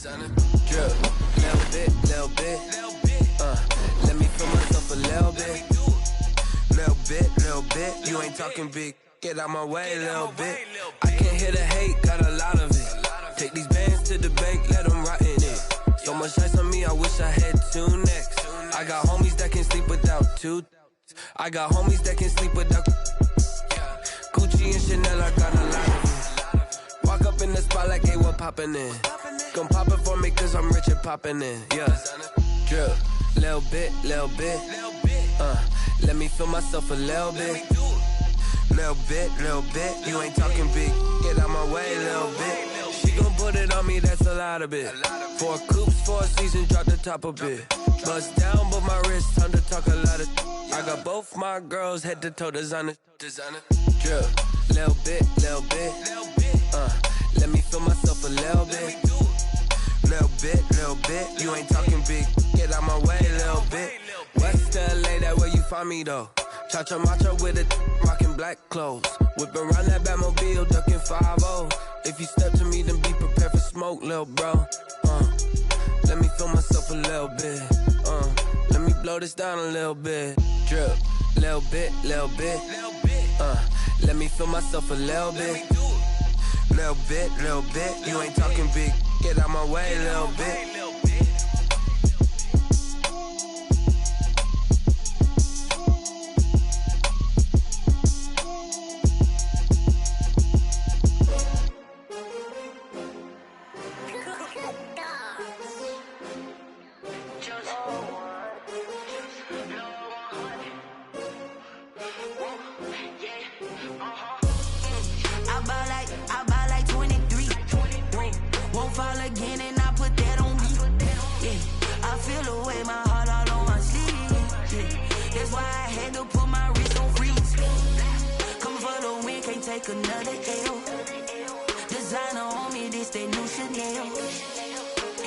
Designer, drip, little bit, let me feel myself a little bit, you ain't talking big, get out my way, little bit, I can't hear the hate, got a lot of it, take these bands to the bank, let them rot in it, so much ice on me, I wish I had two necks, I got homies that can sleep without two, I got homies that can sleep without Gucci and Chanel, I got a lot of it, walk up in the spot like they were popping in, gon' pop it for me cause I'm rich and popping in, yeah, drip, little bit, let me feel myself a little bit, you ain't talking big, get out my way, little bit, she gon' put it on me, that's a lot of it, 4 coops, 4 seasons, drop the top a bit, bust down, but my wrist, time to talk a lot of, I got both my girls, head to toe, designer, drip, little bit, let me feel myself a little bit, you ain't talking big, get out my way, little bit, West LA, that where you find me though, cha-cha matcha with a rockin' black clothes, whip around that Batmobile, ducking 5-0, if you step to me, then be prepared for smoke, little bro, let me feel myself a little bit, let me blow this down a little bit, drip, little bit, let me feel myself a little bit, you ain't talking big, get out my way, little bit. Another L. Designer on me, this that new Chanel.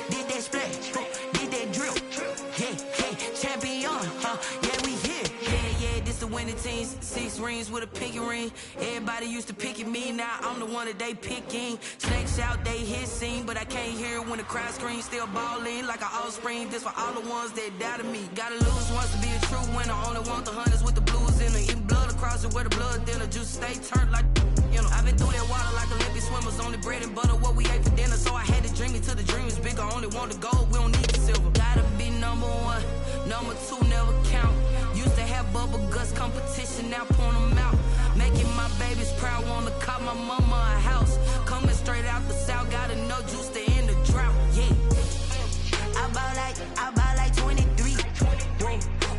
Did that splash, did that drill. Yeah, champion, yeah, we here. Yeah, this the winning team. 6 rings with a pinky ring. Everybody used to pick at me, now I'm the one that they picking. Snakes out, they hit scene, but I can't hear it when the crowd screams. Still balling like an offspring. This for all the ones that doubted me. Gotta lose once to be a true winner. Only want the hunters with the blues in it. Eating blood across it where the blood dinner. Juice stay turned like, you know. I've been through that water like Olympic swimmers. Only bread and butter what we ate for dinner. So I had to dream it till the dream is bigger. Only want the gold, we don't need the silver. Gotta be number 1, number 2 never count. Used to have bubble guts competition, now point them out. Making my babies proud, wanna call my mama a house. Coming straight out the south, gotta know juice to end the drought, yeah. I buy like 23.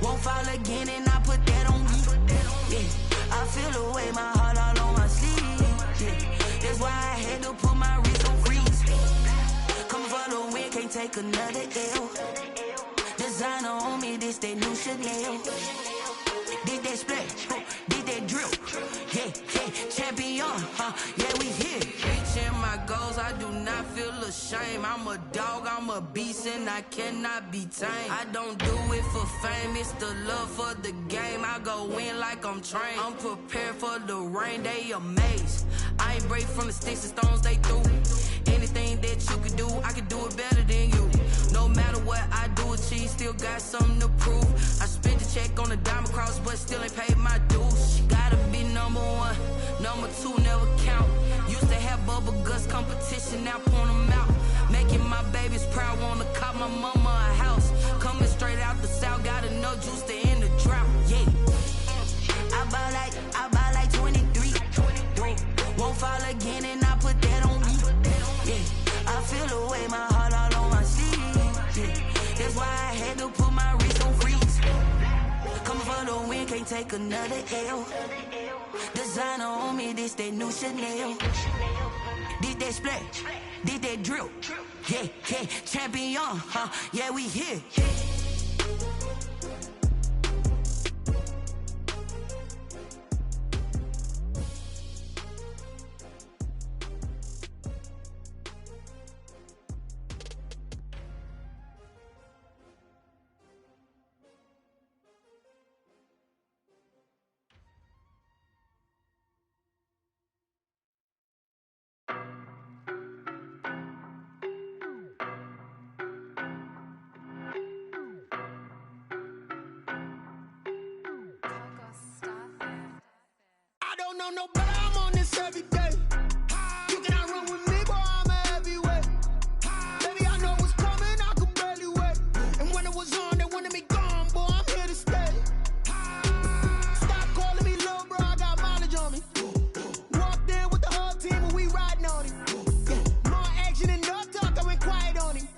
Won't fall again and I put that on me, yeah. I feel the way, my heart all on my sleeve, yeah. That's why I had to put my wrist on freeze. Coming for the win, can't take another L. Designer on me, this that new Chanel. Did that splash, did that drill. Yeah, champion, yeah, we here. Reaching my goals, I do not feel ashamed. I'm a dog, I'm a beast, and I cannot be tamed. I don't do it for fame, it's the love for the game. I go in like I'm trained. I'm prepared for the rain, they amazed. I ain't break from the sticks and stones they threw. Anything that you could do, I could do it better than you. No matter what I do, achieve, still got something to prove. I spent the check on the diamond cross, but still ain't paid my dues. Gotta be number 1, number 2 never count. Used to have bubble guts competition, now point them out. Making my babies proud, wanna call my mama a house. Coming straight out the south, gotta know juice to end the drought, yeah. I buy like 23. Won't fall again and I put that on me, yeah. I feel the way, my heart all on my sleeve, yeah. That's why I had to put my wrist on freeze. Coming for the win, can't take another L. Designer on me, this that new Chanel. Did that splash, did that drill. Yeah, champion, yeah, we here. know no better, I'm on this every day. You cannot run with me, boy, I'm a heavyweight. Baby, I know what's coming, I could barely wait. And when it was on, they wanted me gone, boy, I'm here to stay. Stop calling me little bro, I got mileage on me. Walked in with the whole team and we riding on him. More action and no talk, I went quiet on him.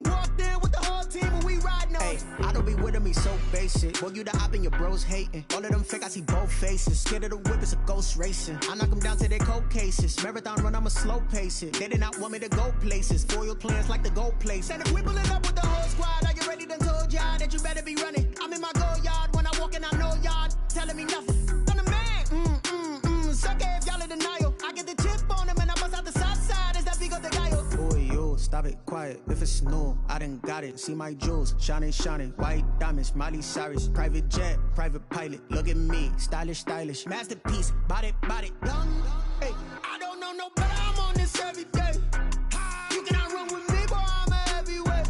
Walked in with the whole team and we riding on him. I don't be with him, he's so basic. Boy, you the op and your bros hating. All of them fake, I see both faces. Scared of the whip, it's a ghost racing. I knock them down to their cold cases. Marathon run, I'ma slow pace it. They did not want me to go places. Foil plans like the gold place. And if we pulling up with the whole squad, I get ready to told y'all that you better be running. I'm in my go yard when I walk in, I know y'all telling me nothing. I'm the man, suck it if y'all in denial. I get the chip on them and I bust out the south side. Is that big of the guy? Boy, yo, stop it, quiet. If it's new, I done got it. See my jewels, shining, white diamonds, Miley Cyrus. Private jet, private pilot. Look at me, stylish, masterpiece. Body, young. Hey, I don't know no better, I'm on this every day. You cannot run with me, boy, I'm a heavyweight.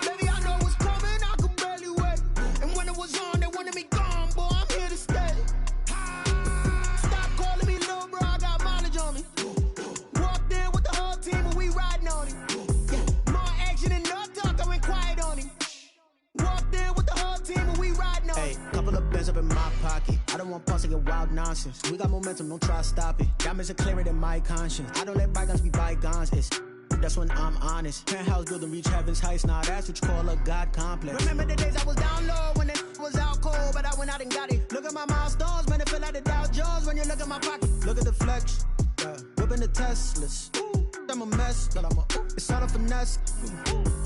Baby, I know what's coming, I could barely wait. And when it was on, they wanted me gone, boy, I'm here to stay. Stop calling me little bro, I got mileage on me. Walked in with the whole team and we riding on him. More action and no talk, I went quiet on him. Walked in with the whole team and we riding on him. Couple of bands up in my pocket. I don't want pulse to get wild nonsense. We got momentum, don't try to stop it. Diamonds are clearer than my conscience. I don't let bygones be bygones. That's when I'm honest. Penthouse building reach heaven's heights. Now that's what you call a God complex. Remember the days I was down low when it was out cold, but I went out and got it. Look at my milestones, man, it feel like the Dow Jones when you look at my pocket. Look at the flex, whipping the Teslas. I'm a mess, but it's all a finesse.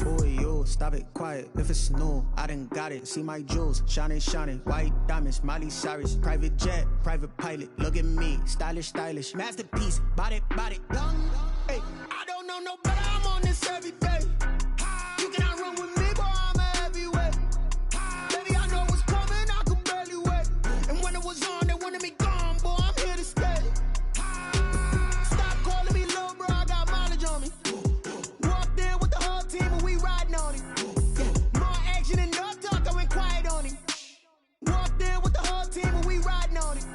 Boy, yo, stop it, quiet. If it's new, I done got it. See my jewels, shining, white diamonds, Miley Cyrus. Private jet, private pilot. Look at me, stylish, masterpiece. Body, young. Hey, I don't know no better, I'm on this every day. You cannot run with me, boy, I'm a heavyweight. Baby, I know what's coming, I could barely wait. And when it was on, they wanted me gone, boy, I'm here to stay. Stop calling me little bro, I got mileage on me. Walked in with the whole team and we riding on him. More action and no talk, I went quiet on him. Walked in with the whole team and we riding on him.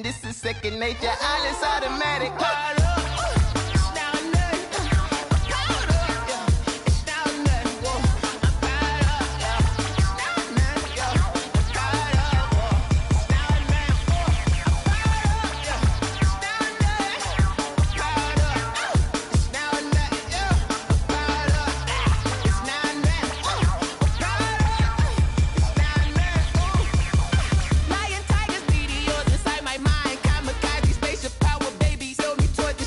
This is second nature, all is automatic. Lion, tigers, meteors inside my mind. Kamikaze, spaceship power, baby. Show me towards the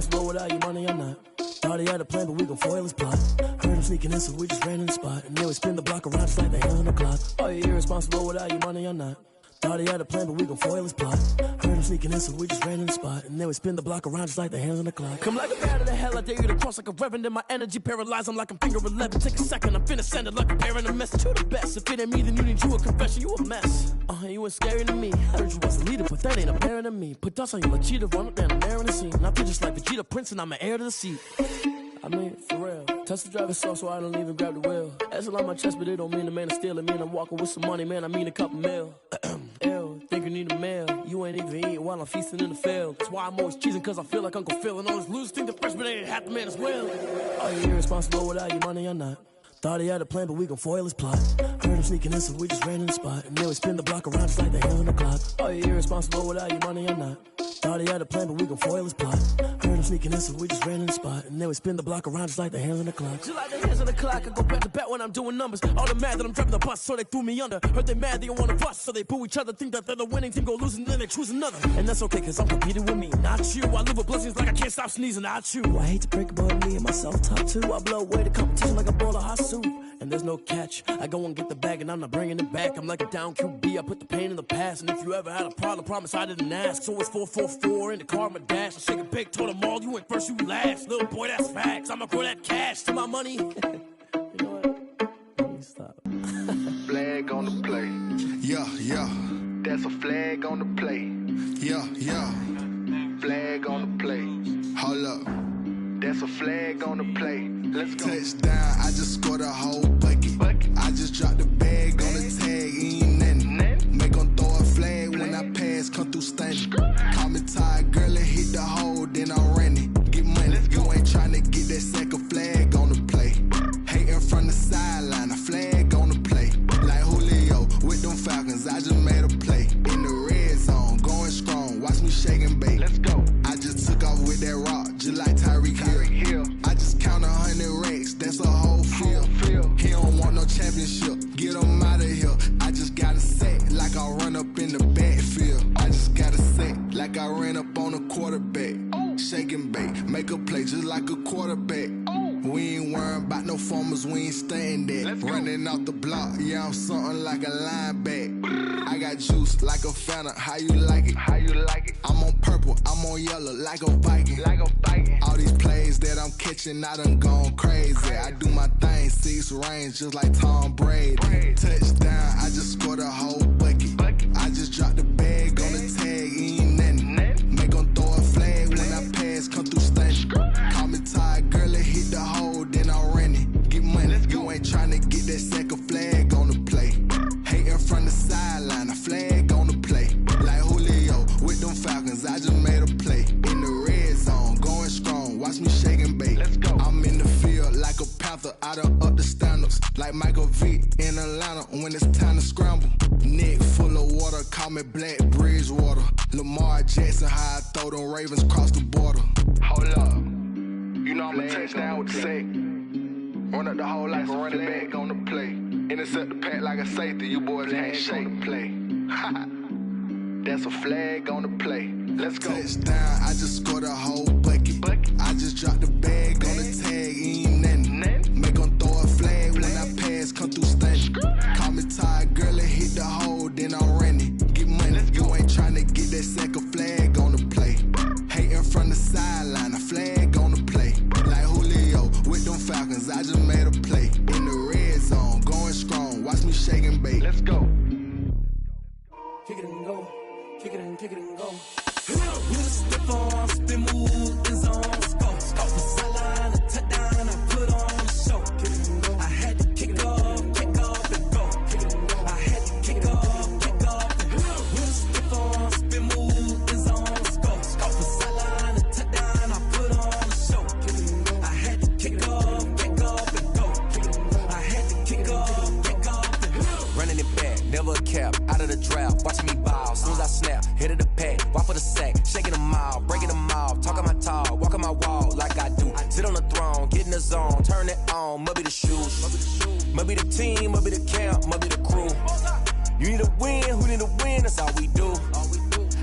irresponsible without your money, I'm not. Thought he had a plan, but we gon' foil his plot. Heard him sneaking in, so we just ran in the spot. And then we spin the block around just like the hands on the clock. Oh, you irresponsible without your money, I'm not. Thought he had a plan, but we gon' foil his plot. Heard him sneaking in, so we just ran in the spot. And then we spin the block around just like the hands on the clock. Come like a bat of the hell, I dare you to cross like a reverend. In my energy paralyzed, I'm like I'm finger 11. Take a second, I'm finna send it like a parent a message to the best. If it ain't me, then you need you a confession, you a mess. You ain't scary to me. Heard you was a leader, but that ain't apparent to me. Put dust on you like cheetah, run up down, I'm there in the scene. I feel just like Vegeta Prince, and I'm an heir to the seat. I mean, for real. Touch the driver's soft, so I don't even grab the wheel. That's a lot on my chest, but it don't mean the man is stealing. Mean I'm walking with some money, man, I mean a couple mil. Ew, think you need a meal. You ain't even eating while I'm feasting in the field. That's why I'm always cheesing, cause I feel like Uncle Phil. And all this loose think the freshman ain't half the man as well. Oh, you irresponsible without your money, I'm not. Thought he had a plan, but we gon' foil his plot. Heard him sneaking in, so we just ran in the spot. And then we spin the block around just like the hands on the clock. Oh, you irresponsible without your money, I'm not. Thought he had a plan, but we gon' foil his plot. Heard him sneaking in, so we just ran in the spot. And then we spin the block around just like the hands on the clock. Just like the hands on the clock, I go back to back when I'm doing numbers. All the mad that I'm driving the bus, so they threw me under. Heard they mad, they don't wanna bust, so they boo each other. Think that they're the winning team, go losing, then they choose another. And that's okay, cause I'm competing with me, not you. I live with blessings like I can't stop sneezing, not you. I hate to break about me and my self-talk too. I blow away the competition like a bowl of hot soup. And there's no catch. I go and get the bag and I'm not bringing it back. I'm like a down QB, I put the pain in the past. And if you ever had a problem, promise I didn't ask. So it's 444 in the car, my dash. I shake a big, told them all, you went first, you last. Little boy, that's facts. I'ma grow that cash to my money. You know what? Let me stop. Flag on the play. Yeah, yeah. That's a flag on the play. Yeah, yeah. Flag on the play. Hold up. That's a flag on the play. Let's go. Touchdown, I just scored a whole bucket. I just dropped the bag on the tag, ain't nothing. Make them throw a flag when I pass, come through stunning. Call me tired, girl, and hit the hole, then I'm running. Get money, you ain't tryna get that second flag on the play. Hating from the sideline, a flag on the play. Like Julio with them Falcons, I just made a play. In the red zone, going strong, watch me shake and bake. Let's go. I just took off with that rock, just like Tyreek Hill. I just count 100 racks, that's a whole field. He don't want no championship, get him out of here. I just gotta say, like I run up in the backfield. I just gotta say, like I ran up on a quarterback. Shake and bake, make a play just like a quarterback. We ain't worrying about no formers, we ain't staying there. Running off the block, yeah, I'm something like a linebacker. I got juice like a Fanta, how you like it? How you like it? I'm on purple, I'm on yellow, like a Viking. Like a Viking. All these plays that I'm catching, I done gone crazy. I do my thing, 6 range, just like Tom Brady. Touchdown, I just scored a whole bucket. I just dropped the bag on the tag, ain't nothing. Make them throw a flag when I pass, come through stunning. Call me tired, girl, and hit the hole, then I'm running. Get money, you ain't tryna get that second flag on the play. Hating from the sideline, a flag on the play. Like Julio with them Falcons, I just made a play. In the red zone, going strong, watch me shake and bake. Let's go. I'm in the field like a Panther, I done up the standards. Like Michael Vick in Atlanta when it's time to scramble. Neck full of water, call me Black Bridgewater. Lamar Jackson, how I throw them Ravens cross the border. Hold up. You know I'm a touchdown with the sack. Run up the whole like a running back on the play. Intercept the pack like a safety, you boys can't shake the play. That's a flag on the play. Let's go. Touchdown, I just scored a whole bucket. I just dropped the bag on the tag, ain't nothing. Make them throw a flag when I pass, come through stunning. Call me tired, girl, and hit the hole, then I'm running. Get money, you ain't tryna get that second flag on the play. Hating from the sideline, a flag on the play. Like Julio with them Falcons, I just made a play. In the red zone, going strong, watch me shake and bake. Let's go. Kick it and go, kick it and go. We just step on, spin, move, in zone, let's go. Off the sideline, a touchdown, I put on the show. I had to kick off and go. I had to kick off and go. We just step on, spin, move, in zone, let's go. Off the sideline, a touchdown, I put on the show. I had to kick off and go. I had to kick off and go. Running it back, never a cap, out of the draft, watching me ball. Soon as I snap, hit of the pack, walk for the sack, shaking them out, breaking them off, talking my talk, walking my wall like I do. Sit on the throne, get in the zone, turn it on, must be the shoes, must be the team, must be the camp, must be the crew. You need a win, who need a win, that's all we do.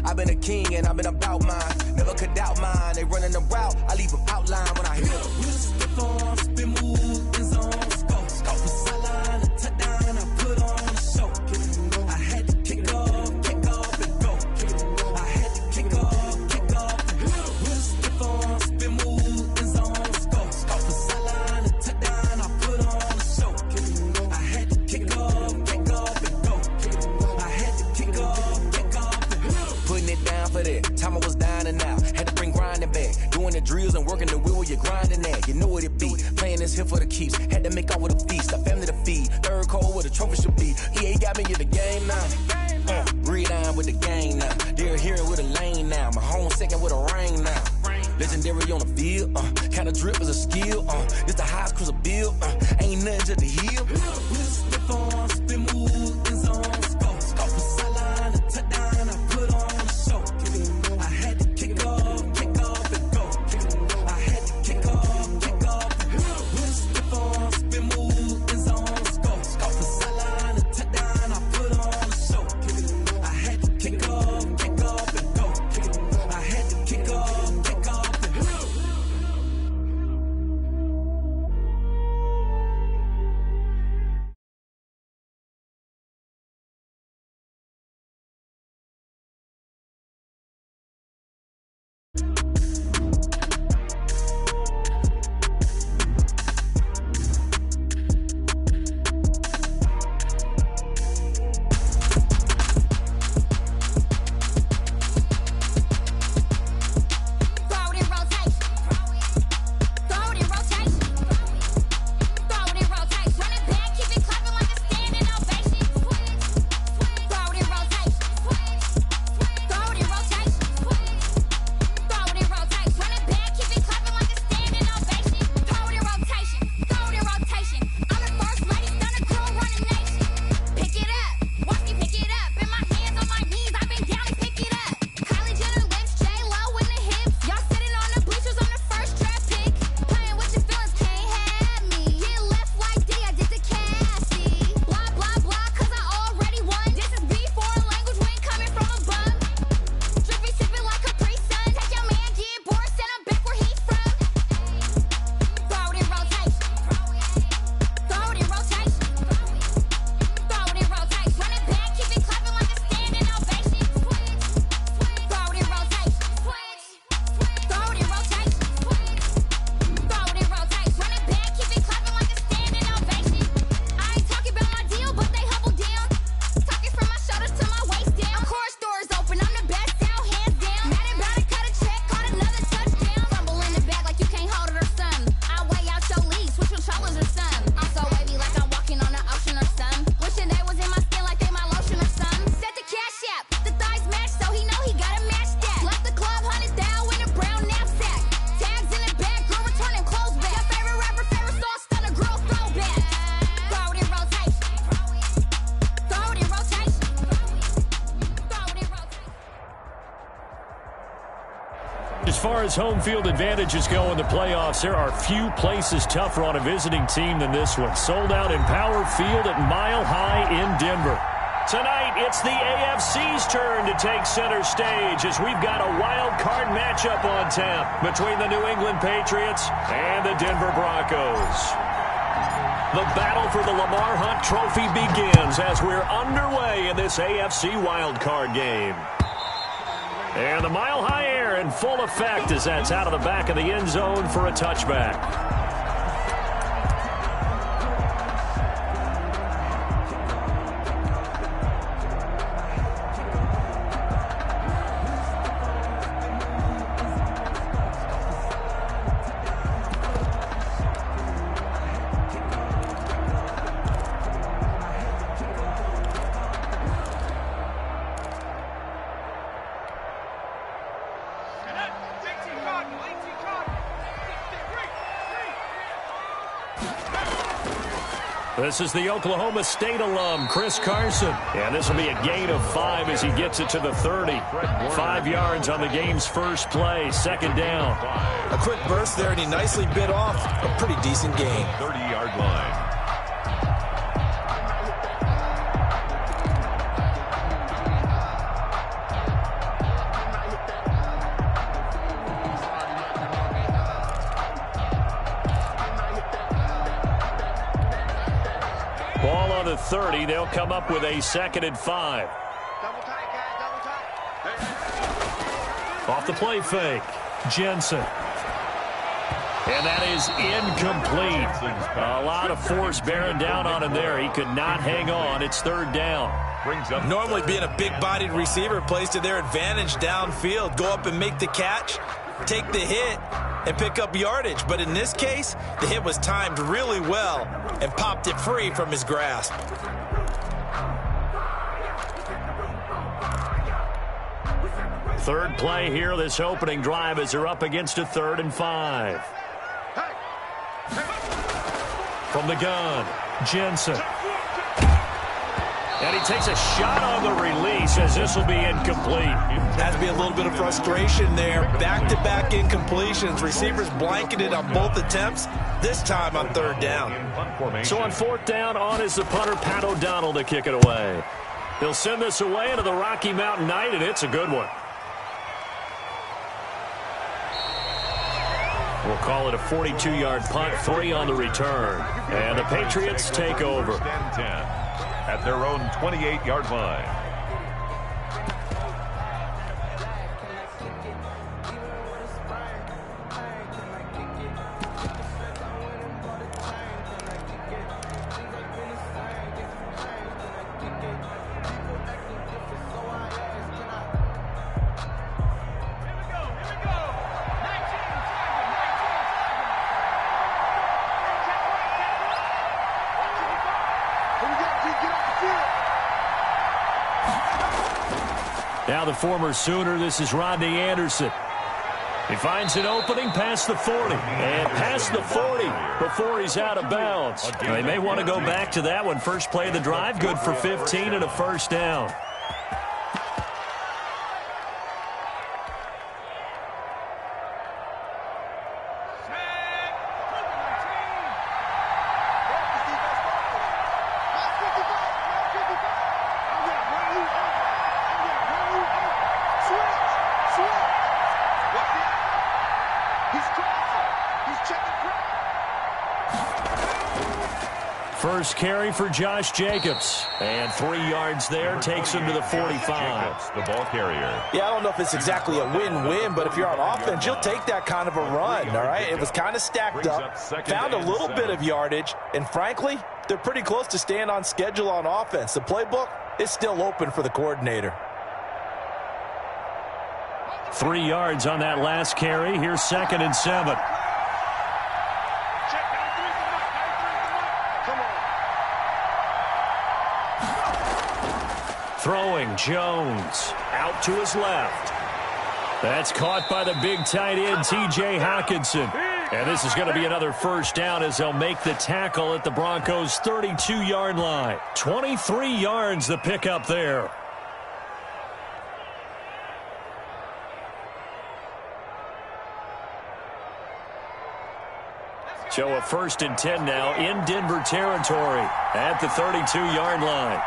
I've been a king and I've been about mine. Never could doubt mine. They running the route, I leave them outline when I hear them. We spit on, spin move, in zone, scope. From sideline to touchdown, I put on a show. I had to kick off and go. I had to kick off and go. We spit on, spin move, in zone, scope. From sideline to touchdown, I put on a show. I had to kick off and go. I had to kick off and go. Putting it down for that. Time I was down and out. Had to bring grinding back. Doing the drills and working the wheel where you're grinding at. You know what it be. Playing this here for the keeps. Had to make off with a feast. A family to feed. Third cold where the trophy should be. EA got me in the game now. Breed on with the game now. They're here with a lane now. My home second with a ring now. Legendary on the field. Kinda drip is a skill. This the highest cruiser bill. Ain't nothing just to heal. We spit on, spin move, in zone, scope. From sideline to touchdown, I put on a show. I had to kick off and go. I had to kick off and go. We spit on, spin move, in zone, scope. From sideline to touchdown, I put on a show. I had to kick off and go. I had to kick off and go. As far as home field advantages go in the playoffs, there are few places tougher on a visiting team than this one. Sold out in Power Field at Mile High in Denver. Tonight, it's the AFC's turn to take center stage as we've got a wild card matchup on tap between the New England Patriots and the Denver Broncos. The battle for the Lamar Hunt Trophy begins as we're underway in this AFC wild card game. And the Mile High air in full effect as that's out of the back of the end zone for a touchback. This is the Oklahoma State alum, Chris Carson. And this will be a gain of 5 as he gets it to the 30. 5 yards on the game's first play, second down. A quick burst there, and he nicely bit off a pretty decent gain. 30-yard line. on the 30. They'll come up with a 2nd and 5. Double tight, guys, double tight. Off the play fake, Jensen. And that is incomplete. A lot of force bearing down on him there. He could not hang on. It's 3rd down. Normally being a big-bodied receiver plays to their advantage downfield. Go up and make the catch, take the hit, and pick up yardage. But in this case, the hit was timed really well and popped it free from his grasp. Third play here, this opening drive, as they're up against a 3rd and 5. From the gun, Jensen. And he takes a shot on the release as this will be incomplete. Has to be a little bit of frustration there. Back-to-back incompletions. Receivers blanketed on both attempts, this time on 3rd down. So on 4th down, on is the punter, Pat O'Donnell, to kick it away. He'll send this away into the Rocky Mountain Night, and it's a good one. We'll call it a 42-yard punt, 3 on the return. And the Patriots take over. 10 at their own 28-yard line. Now the former Sooner, this is Rodney Anderson. He finds an opening past the 40, and past the 40 before he's out of bounds. They may want to go back to that one. First play of the drive, good for 15 and a 1st down. First carry for Josh Jacobs. And 3 yards there, takes him to the 45. The ball carrier. Yeah, I don't know if it's exactly a win-win, but if you're on offense, you'll take that kind of a run, all right? It was kind of stacked up, found a little bit of yardage, and frankly, they're pretty close to staying on schedule on offense. The playbook is still open for the coordinator. 3 yards on that last carry. Here's 2nd and 7. Throwing, Jones out to his left. That's caught by the big tight end, T.J. Hockenson. And this is going to be another 1st down as they'll make the tackle at the Broncos' 32-yard line. 23 yards the pickup there. So a 1st and 10 now in Denver territory at the 32-yard line.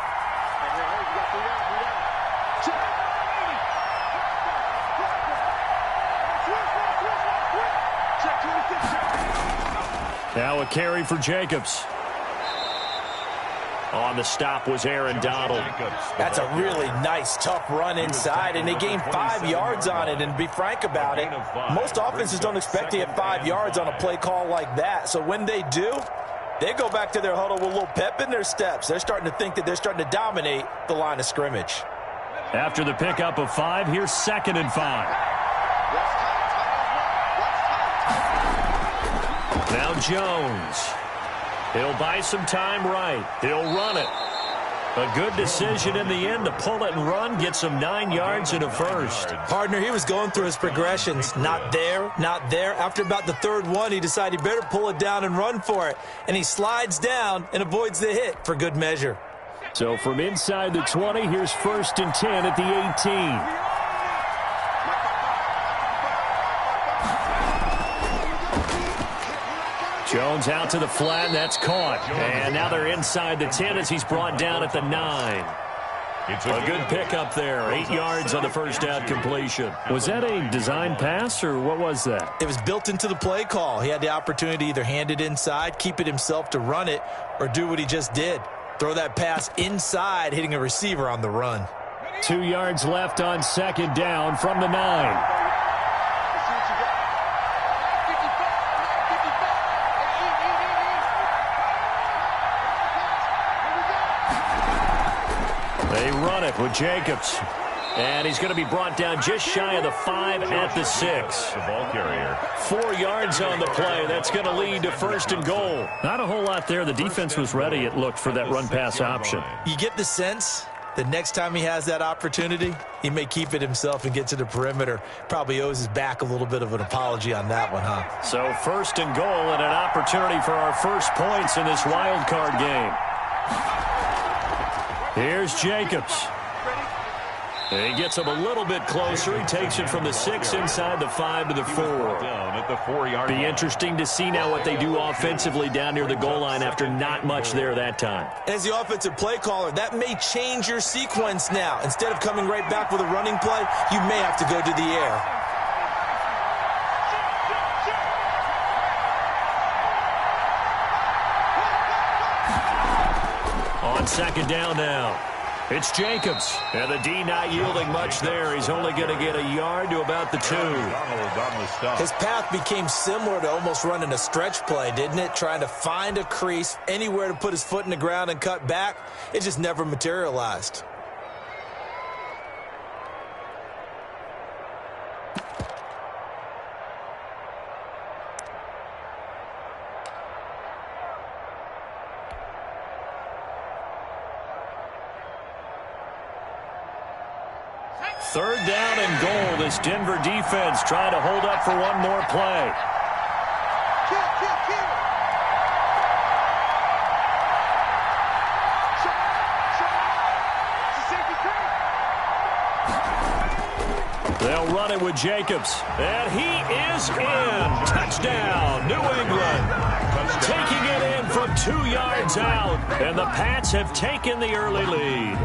Now a carry for Jacobs. On the stop was Aaron Donald. That's a really nice, tough run inside, and they gained 5 yards on it. And to be frank about it, most offenses don't expect to get 5 yards on a play call like that. So when they do, they go back to their huddle with a little pep in their steps. They're starting to think that they're starting to dominate the line of scrimmage. After the pickup of 5, here's 2nd and 5. Now Jones. He'll buy some time right. He'll run it. A good decision in the end to pull it and run. Gets him 9 yards and a 1st. Partner, he was going through his progressions. Not there, not there. After about the 3rd one, he decided he better pull it down and run for it. And he slides down and avoids the hit for good measure. So from inside the 20, here's 1st and 10 at the 18. Jones out to the flat, and that's caught. And now they're inside the 10 as he's brought down at the 9. A good pickup there. 8 yards on the 1st down completion. Was that a design pass, or what was that? It was built into the play call. He had the opportunity to either hand it inside, keep it himself to run it, or do what he just did. Throw that pass inside, hitting a receiver on the run. 2 yards left on second down from the 9. They run it with Jacobs. And he's going to be brought down just shy of the 5 at the 6. The ball carrier. 4 yards on the play. That's going to lead to first and goal. Not a whole lot there. The defense was ready, it looked, for that run-pass option. You get the sense the next time he has that opportunity, he may keep it himself and get to the perimeter. Probably owes his back a little bit of an apology on that one, huh? So first and goal and an opportunity for our first points in this wild card game. Here's Jacobs. He gets him a little bit closer. He takes it from the 6 inside the 5 to the 4. Down at the 4-yard line. Be interesting to see now what they do offensively down near the goal line after not much there that time. As the offensive play caller, that may change your sequence now. Instead of coming right back with a running play, you may have to go to the air. On second down now. It's Jacobs, and the D not yielding much there. He's only going to get a yard to about the 2. His path became similar to almost running a stretch play, didn't it? Trying to find a crease, anywhere to put his foot in the ground and cut back. It just never materialized. Third down and goal. This Denver defense trying to hold up for one more play. They'll run it with Jacobs. And he is in. Touchdown, New England. Taking it in from 2 yards out. And the Pats have taken the early lead.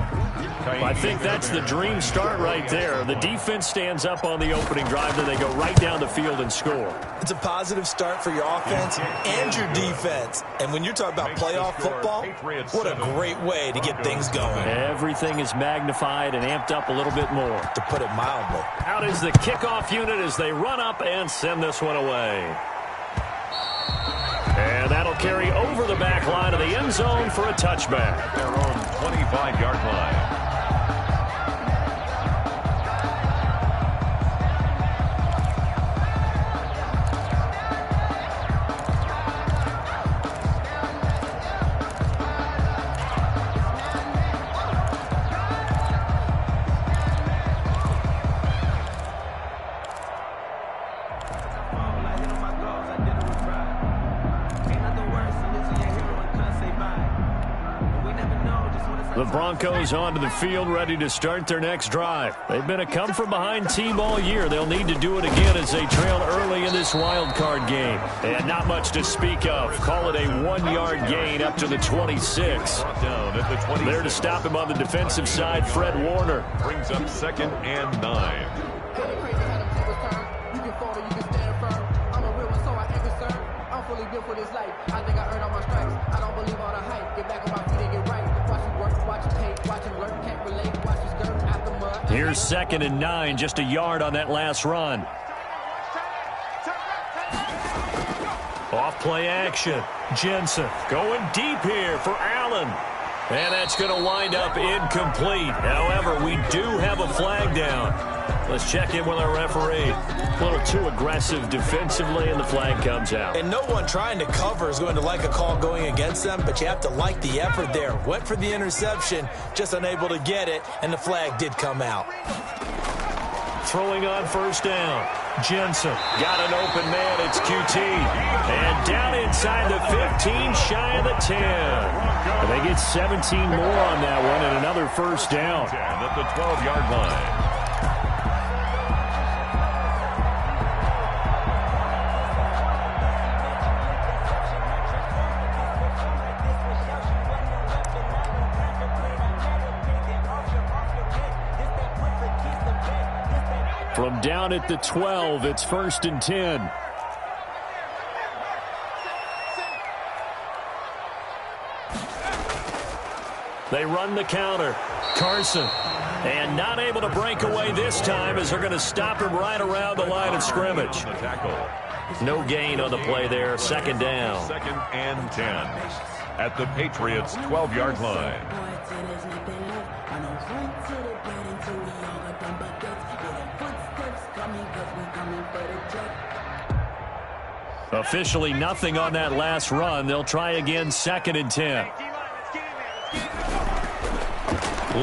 I think that's the dream start right there. The defense stands up on the opening drive, then they go right down the field and score. It's a positive start for your offense and your defense. And when you're talking about playoff football, what a great way to get things going. Everything is magnified and amped up a little bit more. To put it mildly. Out is the kickoff unit as they run up and send this one away. And that'll carry over the back line of the end zone for a touchback. Their own 25-yard line. The Broncos onto the field, ready to start their next drive. They've been a come-from-behind team all year. They'll need to do it again as they trail early in this wild card game. And not much to speak of. Call it a 1-yard gain up to the 26. There to stop him on the defensive side, Fred Warner. Brings up 2nd and 9. Here's 2nd and 9, just a yard on that last run. Off play action. Jensen going deep here for Allen. And that's going to wind up incomplete. However, we do have a flag down. Let's check in with our referee. A little too aggressive defensively, and the flag comes out. And no one trying to cover is going to like a call going against them, but you have to like the effort there. Went for the interception, just unable to get it, and the flag did come out. Throwing on first down. Jensen got an open man. It's QT. And down inside the 15, shy of the 10. And they get 17 more on that one and another first down. At the 12-yard line. From down at the 12, it's 1st and 10. They run the counter. Carson. And not able to break away this time as they're going to stop him right around the line of scrimmage. No gain on the play there. Second down. 2nd and 10 at the Patriots' 12-yard line. Officially nothing on that last run. They'll try again, 2nd and 10.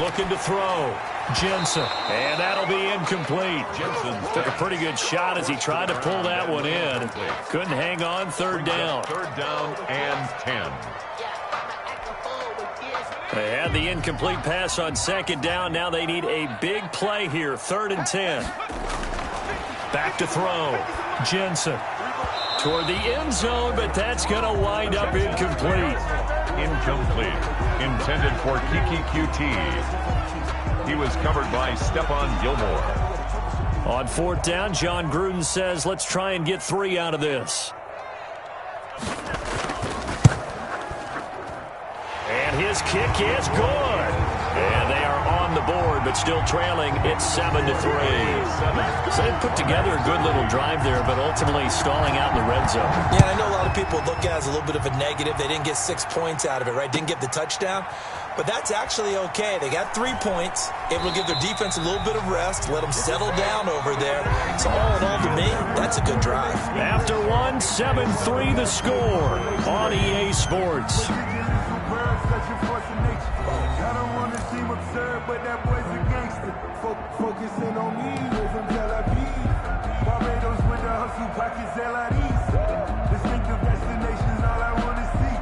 Looking to throw. Jensen. And that'll be incomplete. Jensen took a pretty good shot as he tried to pull that one in. Couldn't hang on. 3rd down. 3rd down and 10. They had the incomplete pass on 2nd down. Now they need a big play here. 3rd and 10. Back to throw. Jensen. Toward the end zone, but that's going to wind up incomplete. Incomplete. Intended for Kiki QT. He was covered by Stephon Gilmore. On 4th down, John Gruden says, let's try and get 3 out of this. And his kick is good. And they are on the board, but still trailing. It's 7-3. So they put together a good little drive there, but ultimately stalling out in the red zone. Yeah, I know a lot of people look at it as a little bit of a negative. They didn't get 6 points out of it, right? Didn't get the touchdown. But that's actually okay. They got 3 points, able to give their defense a little bit of rest, let them settle down over there. So all in all, to me, that's a good drive. After 1, 7-3 the score on EA Sports. But that boy's a gangster. Focusing on me, we're from Tel Aviv. Barbados with the hustle, pockets LIDs. Distinctive destinations, all I want to see.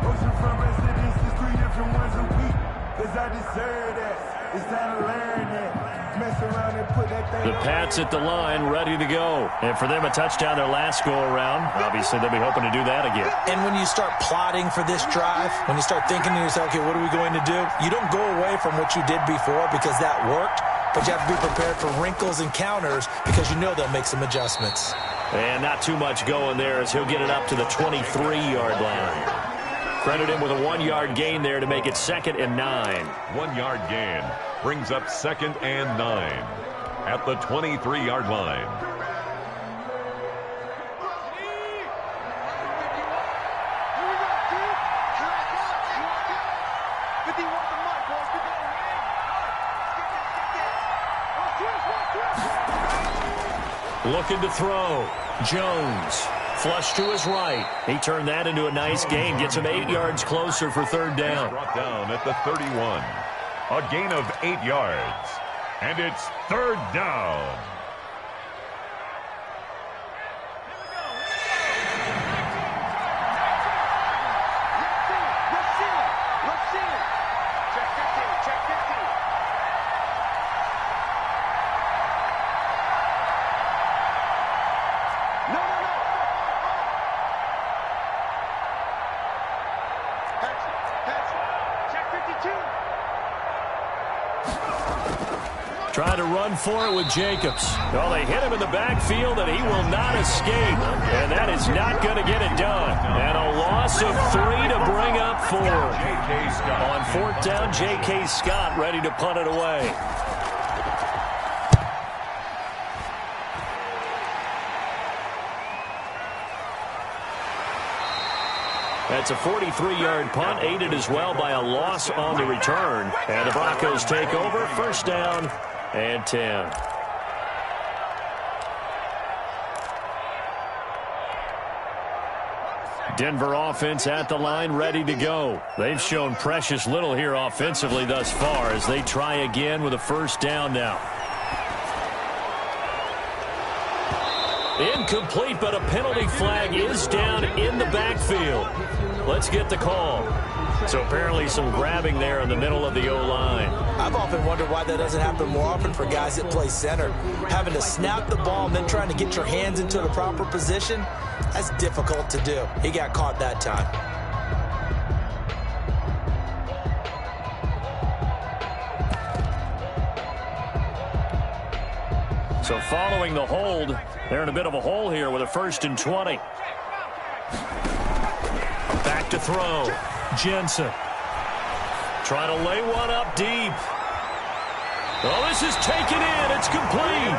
Oceanfront residences, 3 different ones a week. Cause I deserve that. It's time to learn that. Mess around and put that thing. The Pats at the line, ready to go. And for them, a touchdown their last go-around. Obviously, they'll be hoping to do that again. And when you start plotting for this drive, when you start thinking to yourself, okay, what are we going to do? You don't go away from what you did before because that worked, but you have to be prepared for wrinkles and counters because you know they'll make some adjustments. And not too much going there as he'll get it up to the 23-yard line. Credit him with a 1-yard gain there to make it 2nd and 9. 1-yard gain brings up 2nd and 9 at the 23-yard line. Looking to throw. Jones. Flush to his right. He turned that into a nice gain. Gets him 8 yards closer for 3rd down. Brought down at the 31. A gain of 8 yards. And it's 3rd down. Trying to run for it with Jacobs. Well, they hit him in the backfield, and he will not escape. And that is not going to get it done. And a loss of 3 to bring up 4. On 4th down, J.K. Scott ready to punt it away. That's a 43-yard punt, aided as well by a loss on the return. And the Broncos take over, 1st down and 10. Denver offense at the line, ready to go. They've shown precious little here offensively thus far as they try again with a 1st down now. Incomplete, but a penalty flag is down in the backfield. Let's get the call. So apparently some grabbing there in the middle of the O-line. I've often wondered why that doesn't happen more often for guys that play center. Having to snap the ball and then trying to get your hands into the proper position, that's difficult to do. He got caught that time. So following the hold, they're in a bit of a hole here with a 1st and 20. Back to throw. Jensen. Trying to lay one up deep. Oh, this is taken in. It's complete.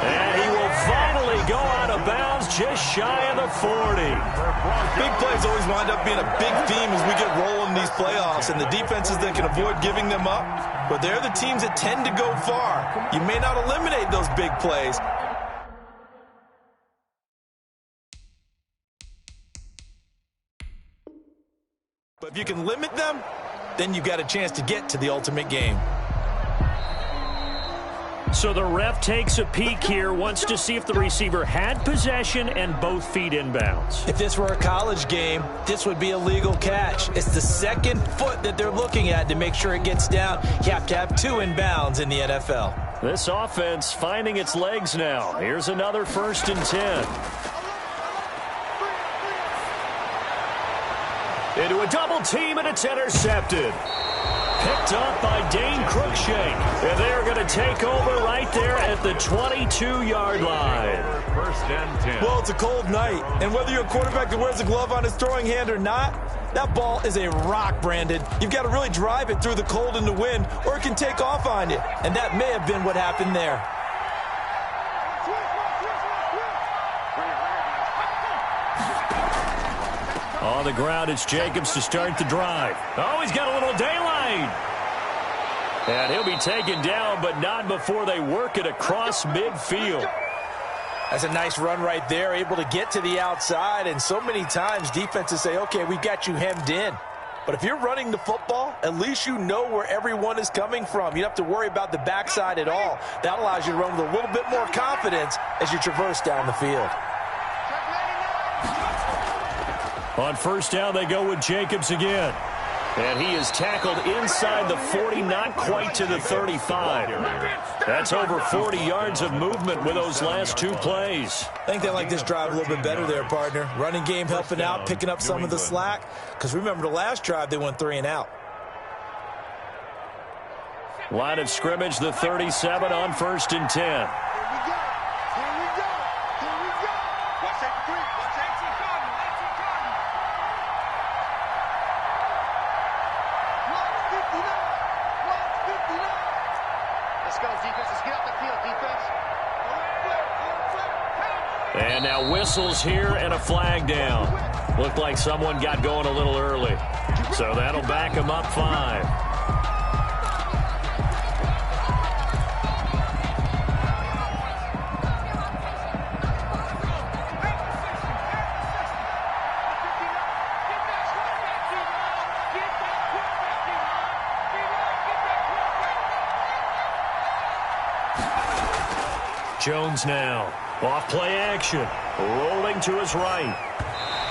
And he will finally go out of bounds just shy of the 40. Big plays always wind up being a big theme as we get rolling in these playoffs, and the defenses that can avoid giving them up, but they're the teams that tend to go far. You may not eliminate those big plays, but if you can limit them, then you've got a chance to get to the ultimate game. So the ref takes a peek here, wants to see if the receiver had possession and both feet inbounds. If this were a college game, this would be a legal catch. It's the second foot that they're looking at to make sure it gets down. You have to have 2 inbounds in the NFL. This offense finding its legs now. Here's another 1st and 10. Into a double team, and it's intercepted. Picked up by Dane Cruikshank. And they're going to take over right there at the 22-yard line. 1st and 10. Well, it's a cold night, and whether you're a quarterback that wears a glove on his throwing hand or not, that ball is a rock, Brandon. You've got to really drive it through the cold and the wind, or it can take off on you. And that may have been what happened there. On the ground, it's Jacobs to start the drive. Oh, he's got a little daylight. And he'll be taken down, but not before they work it across midfield. That's a nice run right there, able to get to the outside. And so many times defenses say, okay, we've got you hemmed in. But if you're running the football, at least you know where everyone is coming from. You don't have to worry about the backside at all. That allows you to run with a little bit more confidence as you traverse down the field. On 1st down, they go with Jacobs again. And he is tackled inside the 40, not quite to the 35. That's over 40 yards of movement with those last 2 plays. I think they like this drive a little bit better there, partner. Running game helping out, picking up some of the slack. Because remember, the last drive, they went 3 and out. Line of scrimmage, the 37 on 1st and 10. And now whistles here and a flag down. Looked like someone got going a little early. So that'll back him up 5. Jones now. Off play action. Rolling to his right.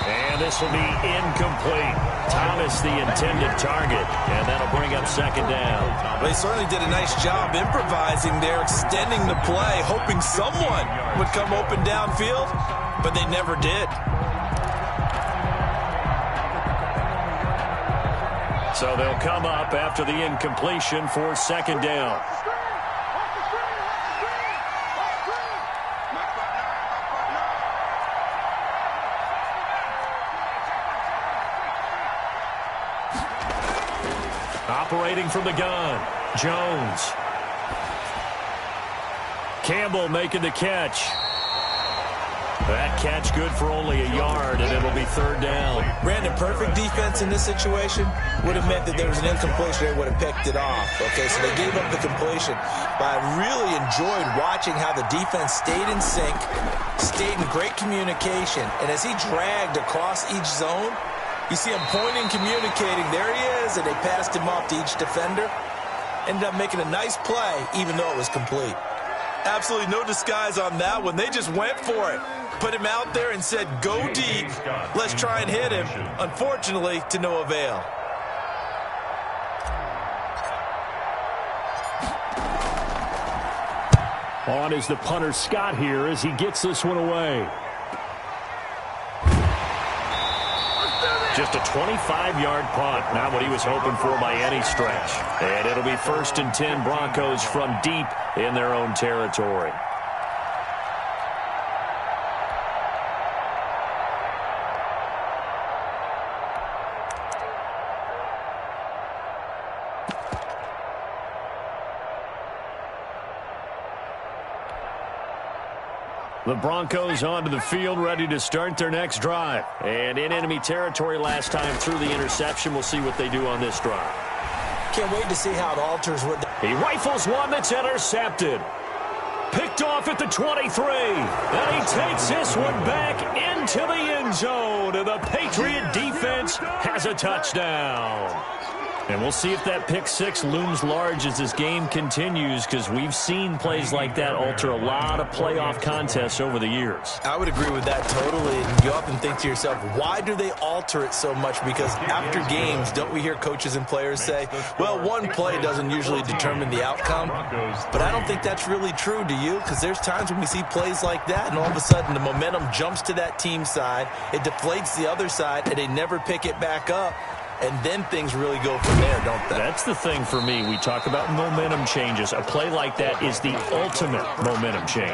And this will be incomplete. Thomas the intended target. And that'll bring up 2nd down. Well, they certainly did a nice job improvising there, extending the play, hoping someone would come open downfield, but they never did. So they'll come up after the incompletion for 2nd down. Operating from the gun, Jones. Campbell making the catch. That catch good for only a yard, and it'll be 3rd down. Brandon, perfect defense in this situation would have meant that there was an incompletion. They would have picked it off. Okay, so they gave up the completion. But I really enjoyed watching how the defense stayed in sync, stayed in great communication. And as he dragged across each zone, you see him pointing, communicating. There he is, and they passed him off to each defender. Ended up making a nice play, even though it was complete. Absolutely no disguise on that one. They just went for it. Put him out there and said, go deep. Let's try and hit him. Unfortunately, to no avail. On is the punter, Scott, here as he gets this one away. Just a 25-yard punt, not what he was hoping for by any stretch. And it'll be 1st and 10, Broncos from deep in their own territory. The Broncos onto the field, ready to start their next drive. And in enemy territory last time through the interception. We'll see what they do on this drive. Can't wait to see how it alters what he rifles one that's intercepted. Picked off at the 23. And he takes this one back into the end zone. And the Patriot defense has a touchdown. And we'll see if that pick six looms large as this game continues, because we've seen plays like that alter a lot of playoff contests over the years. I would agree with that totally. And you often think to yourself, why do they alter it so much? Because after games, don't we hear coaches and players say, well, one play doesn't usually determine the outcome. But I don't think that's really true, do you? Because there's times when we see plays like that, and all of a sudden the momentum jumps to that team side. It deflates the other side, and they never pick it back up. And then things really go from there, don't they? That's the thing for me. We talk about momentum changes. A play like that is the ultimate momentum change.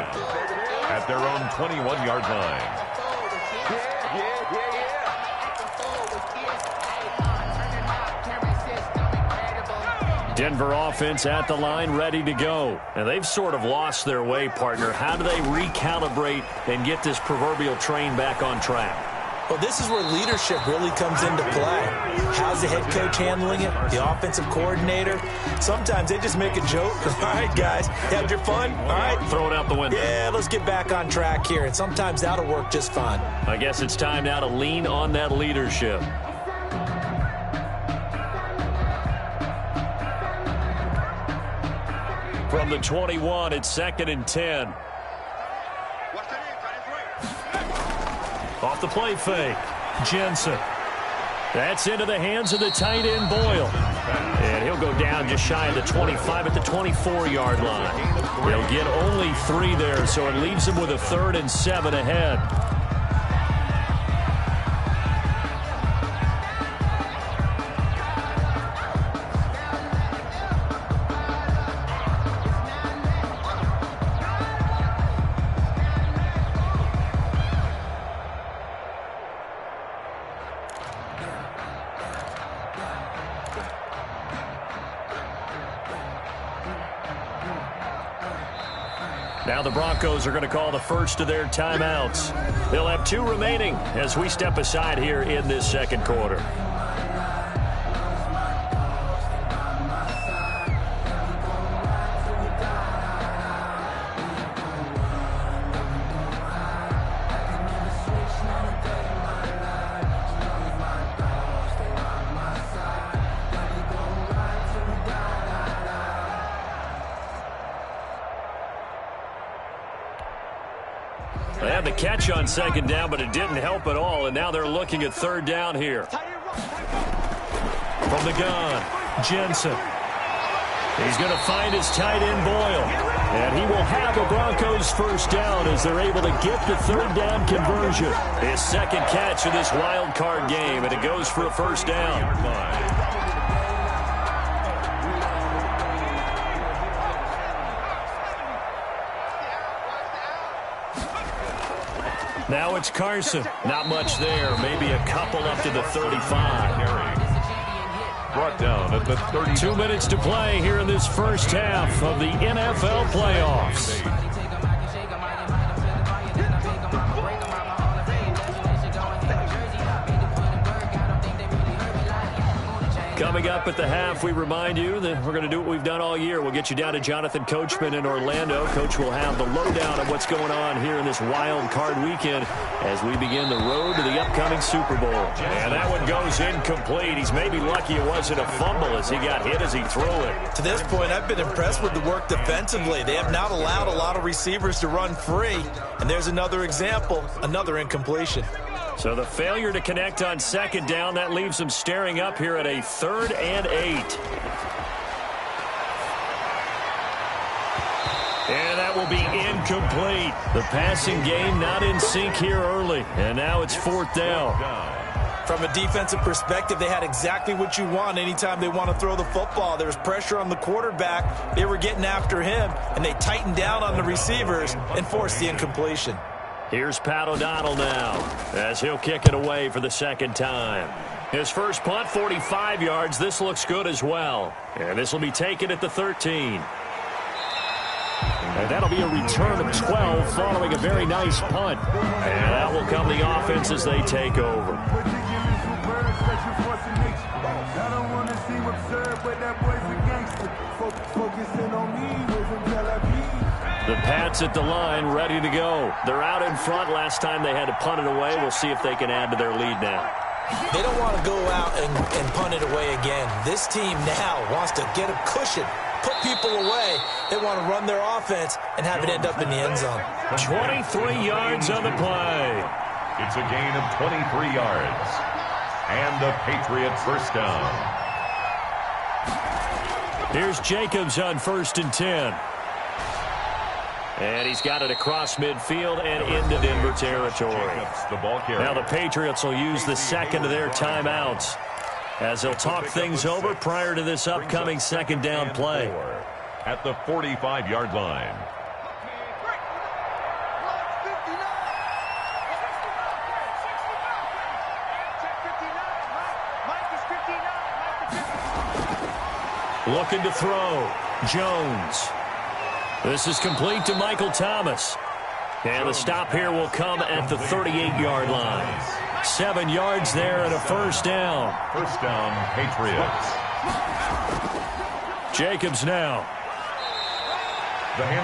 At their own 21-yard line. Denver offense at the line, ready to go. And they've sort of lost their way, partner. How do they recalibrate and get this proverbial train back on track? Well, this is where leadership really comes into play. How's the head coach handling it? The offensive coordinator? Sometimes they just make a joke. All right, guys, you had your fun? All right. Throw it out the window. Yeah, let's get back on track here. And sometimes that'll work just fine. I guess it's time now to lean on that leadership. From the 21, it's 2nd and 10. Off the play fake, Jensen. That's into the hands of the tight end, Boyle. And he'll go down just shy of the 25 at the 24-yard line. They'll get only 3 there, so it leaves them with a 3rd and 7 ahead. Now the Broncos are going to call the first of their timeouts. They'll have 2 remaining as we step aside here in this second quarter. They had the catch on 2nd down, but it didn't help at all, and now they're looking at 3rd down here. From the gun, Jensen. He's going to find his tight end, Boyle. And he will have a Broncos first down as they're able to get the 3rd down conversion. His 2nd catch of this wild card game, and it goes for a first down. Now it's Carson. Not much there. Maybe a couple up to the 35. Brought down at the 30. 2 minutes to play here in this first half of the NFL playoffs. Coming up at the half, we remind you that we're going to do what we've done all year. We'll get you down to Jonathan Coachman in Orlando. Coach will have the lowdown of what's going on here in this wild card weekend as we begin the road to the upcoming Super Bowl. And that one goes incomplete. He's maybe lucky it wasn't a fumble as he got hit as he threw it. To this point, I've been impressed with the work defensively. They have not allowed a lot of receivers to run free. And there's another example, another incompletion. So the failure to connect on 2nd down, that leaves them staring up here at a 3rd and 8. And that will be incomplete. The passing game not in sync here early. And now it's 4th down. From a defensive perspective, they had exactly what you want anytime they want to throw the football. There was pressure on the quarterback. They were getting after him, and they tightened down on the receivers and forced the incompletion. Here's Pat O'Donnell now as he'll kick it away for the 2nd time. His first punt, 45 yards. This looks good as well. And this will be taken at the 13. And that'll be a return of 12 following a very nice punt. And that will come the offense as they take over. The Pats at the line, ready to go. They're out in front. Last time they had to punt it away. We'll see if they can add to their lead now. They don't want to go out and punt it away again. This team now wants to get a cushion, put people away. They want to run their offense and have it end up in the end zone. 23 yards on the play. It's a gain of 23 yards. And the Patriots first down. Here's Jacobs on 1st and 10. And he's got it across midfield and into Denver territory. Now the Patriots will use the second of their timeouts as they'll talk things over prior to this upcoming second down play. At the 45-yard line. Looking to throw. Jones. This is complete to Michael Thomas. And the stop here will come at the 38-yard line. 7 yards there and a first down. First down, Patriots. Jacobs now.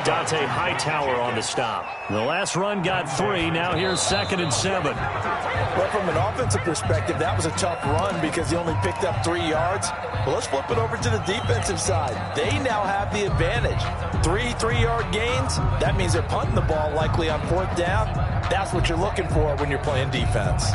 Dante Hightower on the stop. The last run got 3. Now here's 2nd and 7. Well, from an offensive perspective, that was a tough run because he only picked up 3 yards. Well, let's flip it over to the defensive side. They now have the advantage. 3-3-yard gains. That means they're punting the ball likely on 4th down. That's what you're looking for when you're playing defense.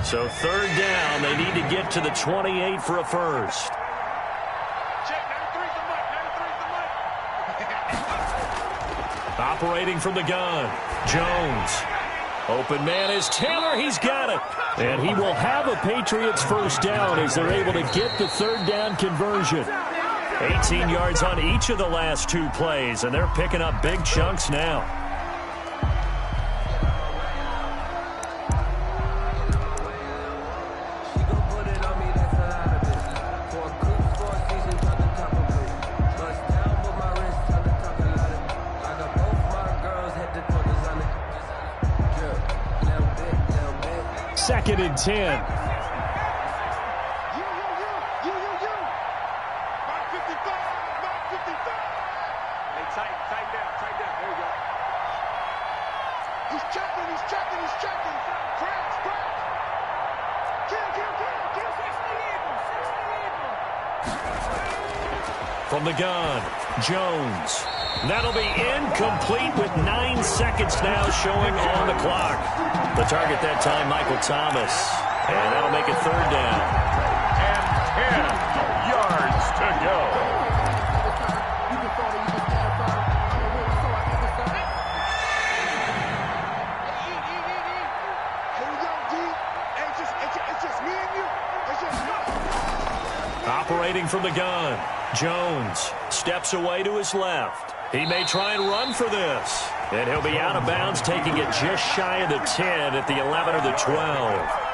So 3rd down, they need to get to the 28 for a first. Operating from the gun, Jones. Open man is Taylor, he's got it. And he will have a Patriots first down as they're able to get the 3rd down conversion. 18 yards on each of the last 2 plays, and they're picking up big chunks now. Second and 10. From the gun, Jones. That'll be incomplete with 9 seconds now showing on the clock. The target that time, Michael Thomas. And that'll make it 3rd down. And 10 yards to go. Operating from the gun, Jones steps away to his left. He may try and run for this. And he'll be out of bounds, taking it just shy of the 10 at the 11 or the 12.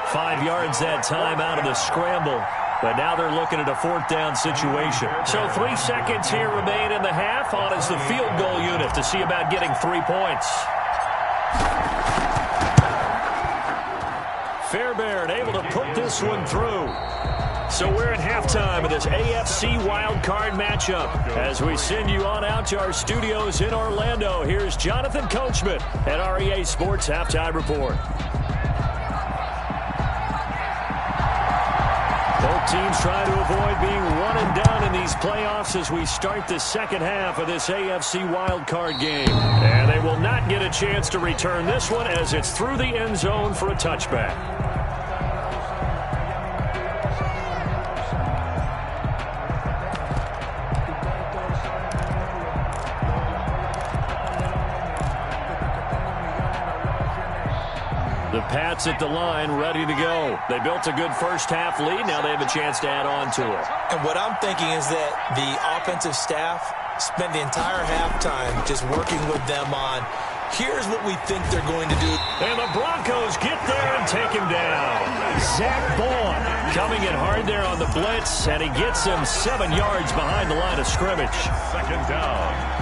5 yards that time out of the scramble. But now they're looking at a 4th down situation. So 3 seconds here remain in the half. On is the field goal unit to see about getting 3 points. Fairbairn able to put this one through. So we're at halftime of this AFC wildcard matchup. As we send you on out to our studios in Orlando, here's Jonathan Coachman at REA Sports Halftime Report. Both teams trying to avoid being one and done in these playoffs as we start the second half of this AFC wildcard game. And they will not get a chance to return this one as it's through the end zone for a touchback. The Pats at the line, ready to go. They built a good first half lead. Now they have a chance to add on to it. And what I'm thinking is that the offensive staff spent the entire halftime just working with them on Here's what we think they're going to do. And the Broncos get there and take him down. Zach Baun coming in hard there on the blitz, and he gets him 7 yards behind the line of scrimmage. Second down.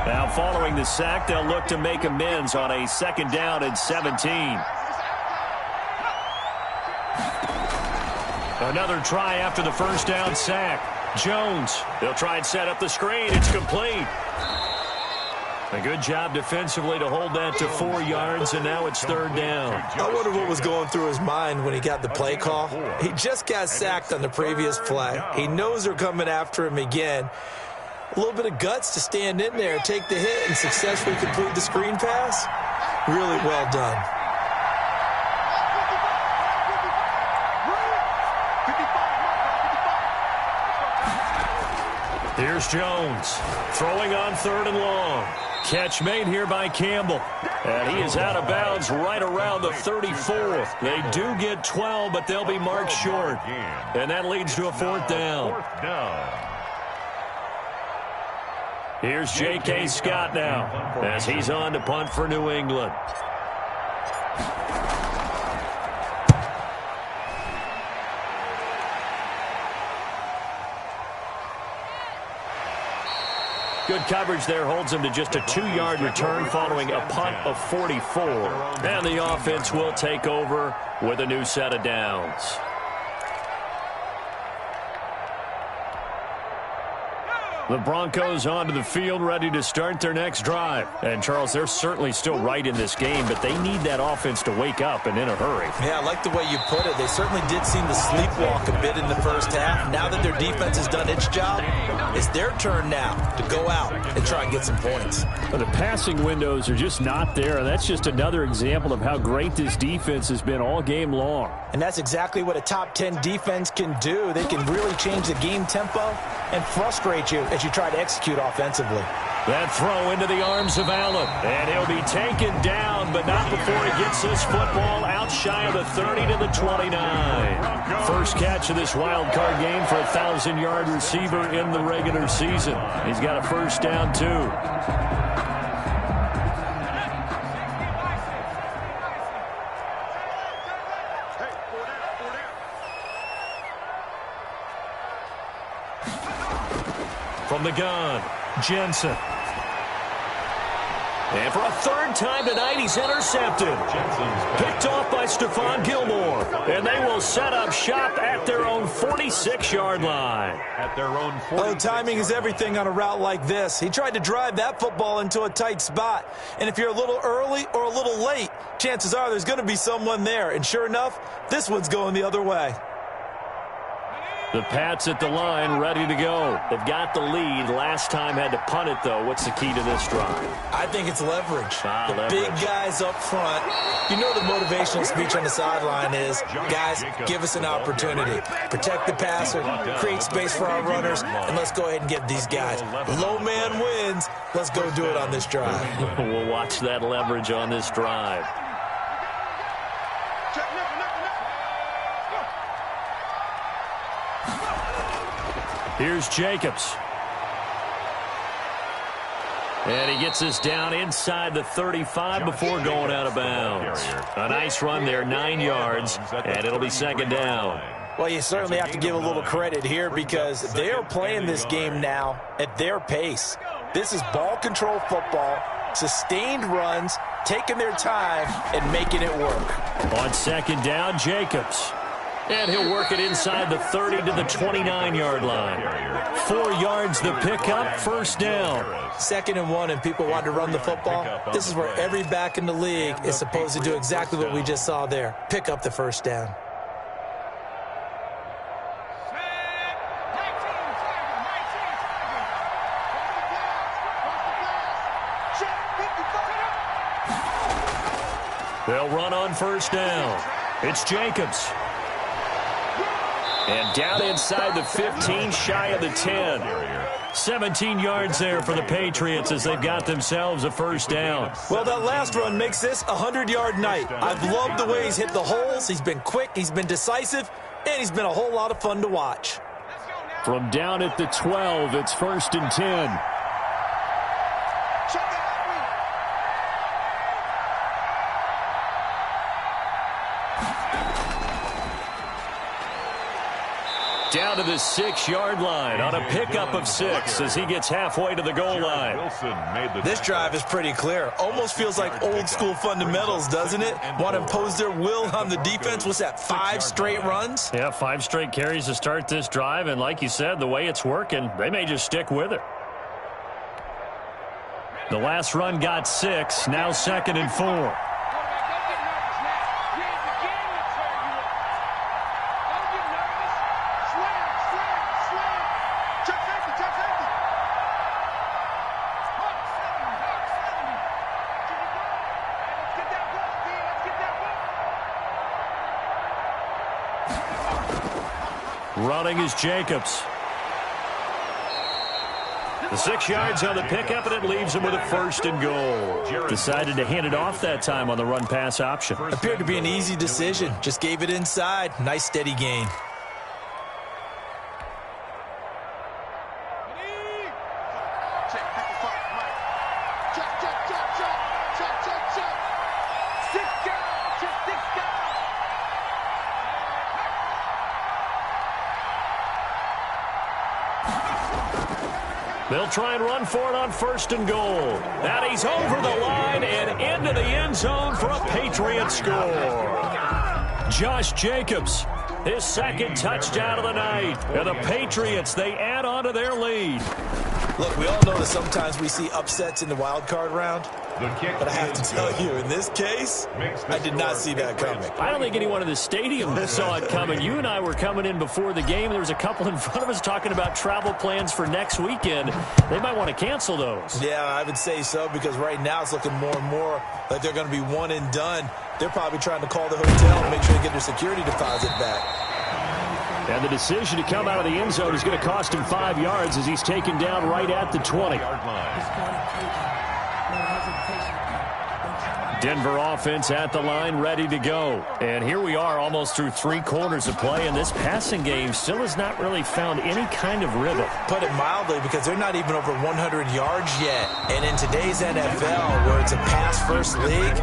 Now following the sack, they'll look to make amends on a 2nd down and 17. Another try after the 1st down sack. Jones, they'll try and set up the screen. It's complete. A good job defensively to hold that to 4 yards, and now it's 3rd down. I wonder what was going through his mind when he got the play call. He just got sacked on the previous play. He knows they're coming after him again. A little bit of guts to stand in there, take the hit, and successfully complete the screen pass. Really well done. Here's Jones, throwing on 3rd and long. Catch made here by Campbell. And he is out of bounds right around the 34. They do get 12, but they'll be marked short. And that leads to a 4th down. Here's J.K. Scott now as he's on to punt for New England. Good coverage there holds him to just a 2-yard return following a punt of 44. And the offense will take over with a new set of downs. The Broncos onto the field, ready to start their next drive. And, Charles, they're certainly still right in this game, but they need that offense to wake up and in a hurry. Yeah, I like the way you put it. They certainly did seem to sleepwalk a bit in the first half. Now that their defense has done its job, it's their turn now to go out and try and get some points. But the passing windows are just not there, and that's just another example of how great this defense has been all game long. And that's exactly what a top 10 defense can do. They can really change the game tempo and frustrate you as you try to execute offensively. That throw into the arms of Allen. And he'll be taken down, but not before he gets this football out shy of the 30 to the 29. First catch of this wild card game for a 1,000-yard receiver in the regular season. He's got a 1st down, too. From the gun, Jensen. And for a 3rd time tonight, he's intercepted. Picked off by Stephon Gilmore. And they will set up shop at their own 46-yard line. Oh, timing is everything on a route like this. He tried to drive that football into a tight spot. And if you're a little early or a little late, chances are there's going to be someone there. And sure enough, this one's going the other way. The Pats at the line, ready to go. They've got the lead. Last time had to punt it, though. What's the key to this drive? I think it's leverage. Leverage. Big guys up front. You know the motivational speech on the sideline is, guys, give us an opportunity. Protect the passer, create space for our runners, and let's go ahead and get these guys. Low man wins. Let's go do it on this drive. We'll watch that leverage on this drive. Here's Jacobs. And he gets this down inside the 35 before going out of bounds. A nice run there, 9 yards, and it'll be 2nd down. Well, you certainly have to give a little credit here because they are playing this game now at their pace. This is ball control football, sustained runs, taking their time, and making it work. On 2nd down, Jacobs. And he'll work it inside the 30 to the 29-yard line. 4 yards the pickup, 1st down. 2nd and 1, and people want to run the football. This is where every back in the league is supposed to do exactly what we just saw there. Pick up the 1st down. They'll run on 1st down. It's Jacobs. And down inside the 15, shy of the 10. 17 yards there for the Patriots as they've got themselves a 1st down. Well, that last run makes this a 100-yard night. I've loved the way he's hit the holes. He's been quick. He's been decisive. and he's been a whole lot of fun to watch. From down at the 12, it's 1st and 10. Down to the 6-yard line on a pickup of 6 as he gets halfway to the goal line. This drive is pretty clear. Almost feels like old school fundamentals, doesn't it? Want to impose their will on the defense. What's that, 5 straight runs? Yeah, 5 straight carries to start this drive. And like you said, the way it's working, they may just stick with it. The last run got 6. Now 2nd and 4. Running is Jacobs. The 6 yards on the pickup, and it leaves him with a 1st and goal. Decided to hand it off that time on the run-pass option. Appeared to be an easy decision. Just gave it inside. Nice, steady gain. They'll try and run for it on 1st and goal. And he's over the line and into the end zone for a Patriot score. Josh Jacobs, his 2nd touchdown of the night. And the Patriots, they add on to their lead. Look, we all know that sometimes we see upsets in the wild card round. But I have to tell you, in this case, I did not see that coming. I don't think anyone in the stadium saw it coming. You and I were coming in before the game. There was a couple in front of us talking about travel plans for next weekend. They might want to cancel those. Yeah, I would say so, because right now it's looking more and more like they're going to be one and done. They're probably trying to call the hotel and make sure they get their security deposit back. And the decision to come out of the end zone is going to cost him 5 yards as he's taken down right at the 20. Denver offense at the line, ready to go. And here we are almost through 3 quarters of play, and this passing game still has not really found any kind of rhythm. Put it mildly, because they're not even over 100 yards yet. And in today's NFL, where it's a pass-first league,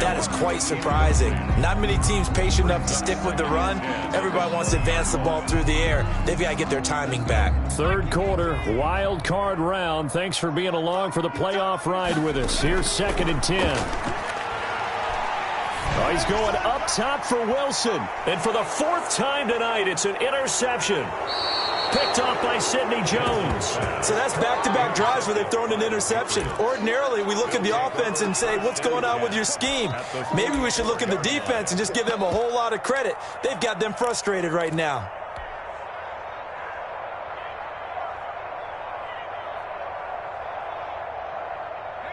that is quite surprising. Not many teams patient enough to stick with the run. Everybody wants to advance the ball through the air. They've got to get their timing back. 3rd quarter, wild card round. Thanks for being along for the playoff ride with us. Here's 2nd and 10. Oh, he's going up top for Wilson. And for the 4th time tonight, it's an interception. Picked off by Sidney Jones. So that's back-to-back drives where they've thrown an interception. Ordinarily, we look at the offense and say, what's going on with your scheme? Maybe we should look at the defense and just give them a whole lot of credit. They've got them frustrated right now.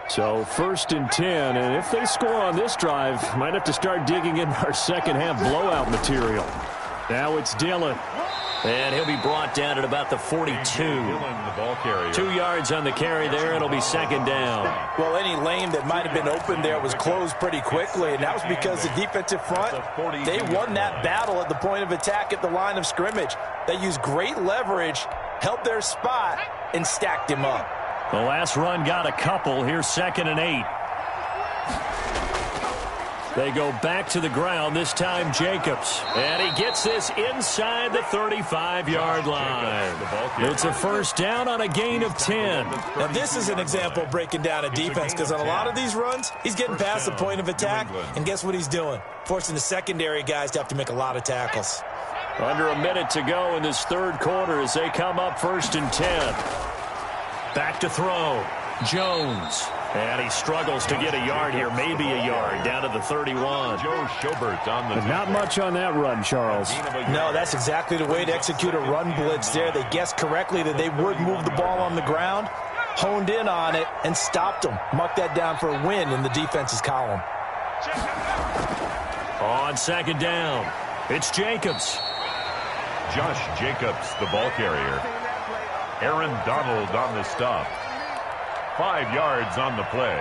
So 1st and 10, and if they score on this drive, might have to start digging in our second-half blowout material. Now it's Dillon, and he'll be brought down at about the 42. 2 yards on the carry there, it'll be 2nd down. Well, any lane that might have been open there was closed pretty quickly, and that was because the defensive front, they won that battle at the point of attack at the line of scrimmage. They used great leverage, held their spot, and stacked him up. The last run got a couple. Here's 2nd and 8. They go back to the ground, this time Jacobs. And he gets this inside the 35-yard line. It's a 1st down on a gain of 10. Now this is an example of breaking down a defense, because on a lot of these runs, he's getting past the point of attack, and guess what he's doing? Forcing the secondary guys to have to make a lot of tackles. Under a minute to go in this 3rd quarter as they come up 1st and 10. Back to throw. Jones. And he struggles to get a yard here, maybe a yard, down to the 31. Joe Schobert on the not much on that run, Charles. No, that's exactly the way to execute a run blitz there. They guessed correctly that they would move the ball on the ground, honed in on it, and stopped them. Mark that down for a win in the defense's column. On 2nd down, it's Jacobs. Josh Jacobs, the ball carrier. Aaron Donald on the stop. 5 yards on the play.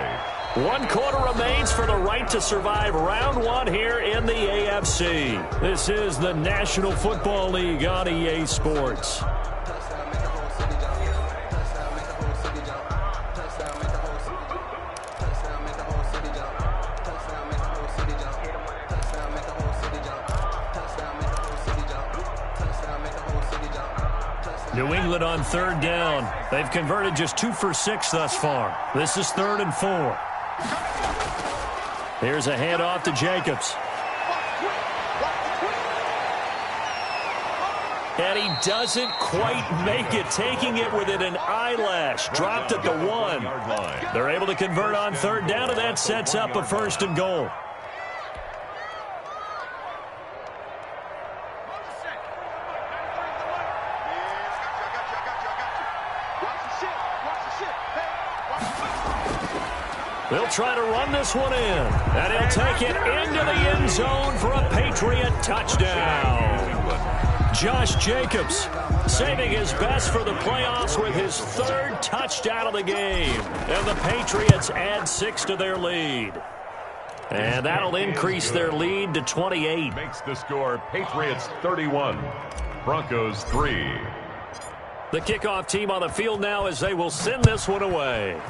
1 quarter remains for the right to survive round 1 here in the AFC. This is the National Football League on EA Sports. New England on 3rd down. They've converted just 2 for 6 thus far. This is 3rd and 4. Here's a handoff to Jacobs. And he doesn't quite make it, taking it within an eyelash. Dropped at the 1. They're able to convert on 3rd down, and that sets up a 1st and goal. They'll try to run this one in, and he'll take it into the end zone for a Patriot touchdown. Josh Jacobs saving his best for the playoffs with his 3rd touchdown of the game. And the Patriots add 6 to their lead. And that'll increase their lead to 28. Makes the score Patriots 31, Broncos 3. The kickoff team on the field now as they will send this one away.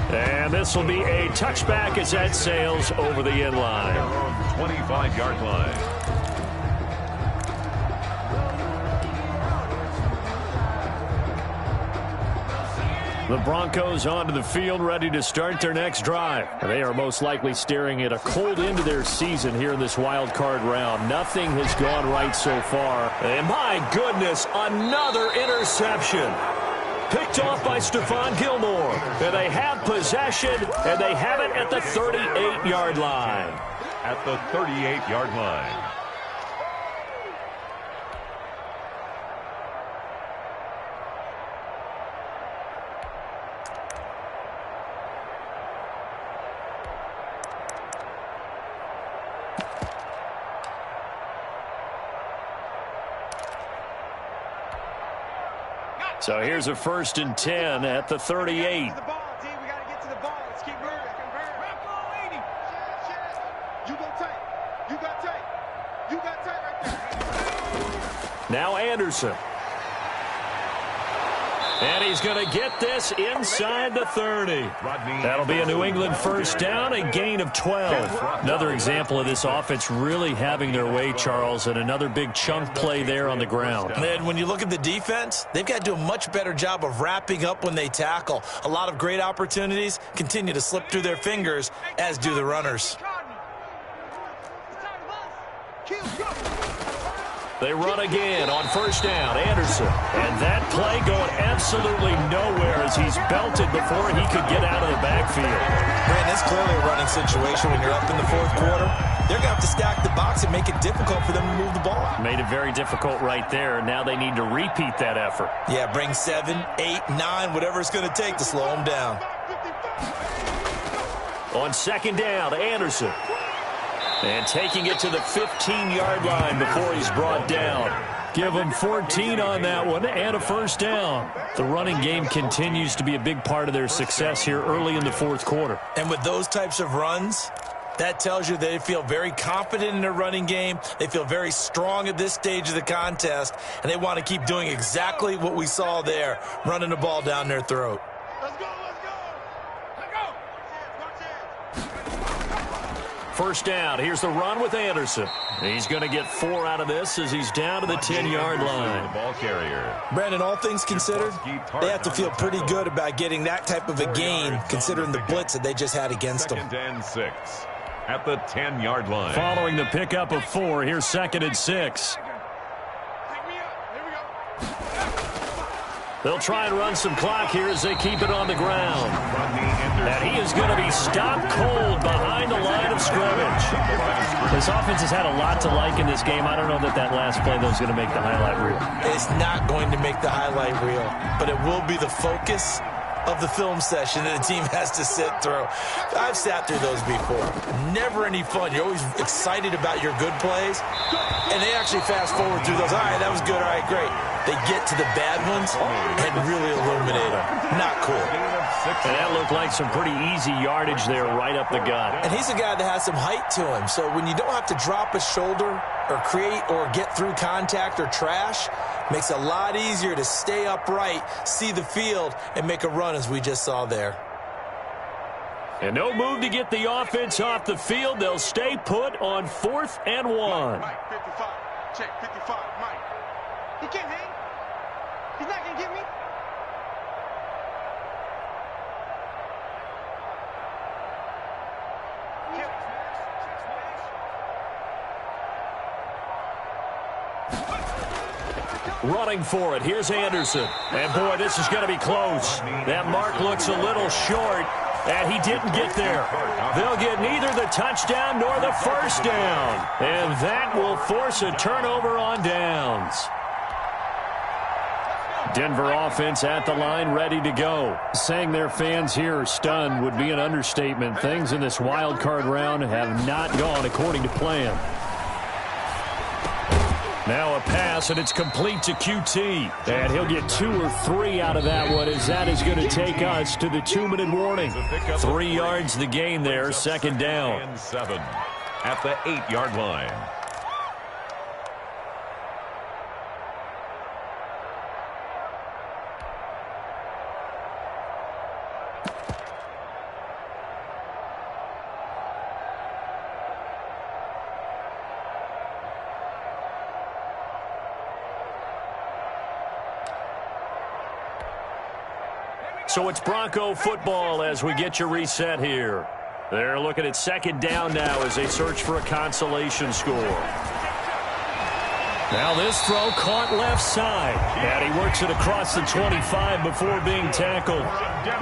And this will be a touchback as that sails over the end line. 25-yard line. The Broncos onto the field, ready to start their next drive. They are most likely staring at a cold end to their season here in this wild card round. Nothing has gone right so far. And my goodness, another interception. Picked off by Stephon Gilmore. And they have possession, and they have it at the 38-yard line. At the 38-yard line. So here's a 1st and 10 at the 38. Now Anderson. And he's going to get this inside the 30. That'll be a New England 1st down, a gain of 12. Another example of this offense really having their way, Charles, and another big chunk play there on the ground. And when you look at the defense, they've got to do a much better job of wrapping up when they tackle. A lot of great opportunities continue to slip through their fingers, as do the runners. They run again on 1st down. Anderson. And that play going absolutely nowhere as he's belted before he could get out of the backfield. Brandon, it's clearly a running situation when you're up in the 4th quarter. They're going to have to stack the box and make it difficult for them to move the ball. Made it very difficult right there. Now they need to repeat that effort. Yeah, bring 7, 8, 9, whatever it's going to take to slow them down. On 2nd down, Anderson. And taking it to the 15-yard line before he's brought down. Give him 14 on that one and a 1st down. The running game continues to be a big part of their success here early in the 4th quarter. And with those types of runs, that tells you they feel very confident in their running game. They feel very strong at this stage of the contest, and they want to keep doing exactly what we saw there, running the ball down their throat. Let's go, let's go. Let's go. 1st down. Here's the run with Anderson. He's going to get 4 out of this as he's down to the 10-yard line. Ball carrier. Brandon, all things considered, they have to feel pretty good about getting that type of a gain, considering the blitz that they just had against them. 2nd and 6 at the 10-yard line. Following the pickup of 4, here's 2nd and 6. They'll try and run some clock here as they keep it on the ground. And he is going to be stopped cold behind the line of scrimmage. This offense has had a lot to like in this game. I don't know that last play, though, is going to make the highlight reel. It's not going to make the highlight reel, but it will be the focus of the film session that the team has to sit through. I've sat through those before. Never any fun. You're always excited about your good plays, and they actually fast forward through those. All right, that was good. All right, great. they get to the bad ones and really illuminate them. Not cool. And that looked like some pretty easy yardage there right up the gut. And he's a guy that has some height to him. So when you don't have to drop a shoulder or create or get through contact or trash, makes it a lot easier to stay upright, see the field, and make a run as we just saw there. And no move to get the offense off the field. They'll stay put on 4th and 1. Mike, 55. Check, 55. Mike. He can't hang. He's not going to get me. Running for it. Here's Anderson. And, boy, this is going to be close. That mark looks a little short, and he didn't get there. They'll get neither the touchdown nor the first down. And that will force a turnover on downs. Denver offense at the line, ready to go. Saying their fans here are stunned would be an understatement. Things in this wild card round have not gone according to plan. Now a pass, and it's complete to QT. And he'll get 2 or 3 out of that one, as that is going to take us to the 2-minute warning. 3 yards the gain there, second down. And 7 at the 8-yard line. So it's Bronco football as we get you reset here. They're looking at second down now as they search for a consolation score. Now this throw caught left side. And he works it across the 25 before being tackled.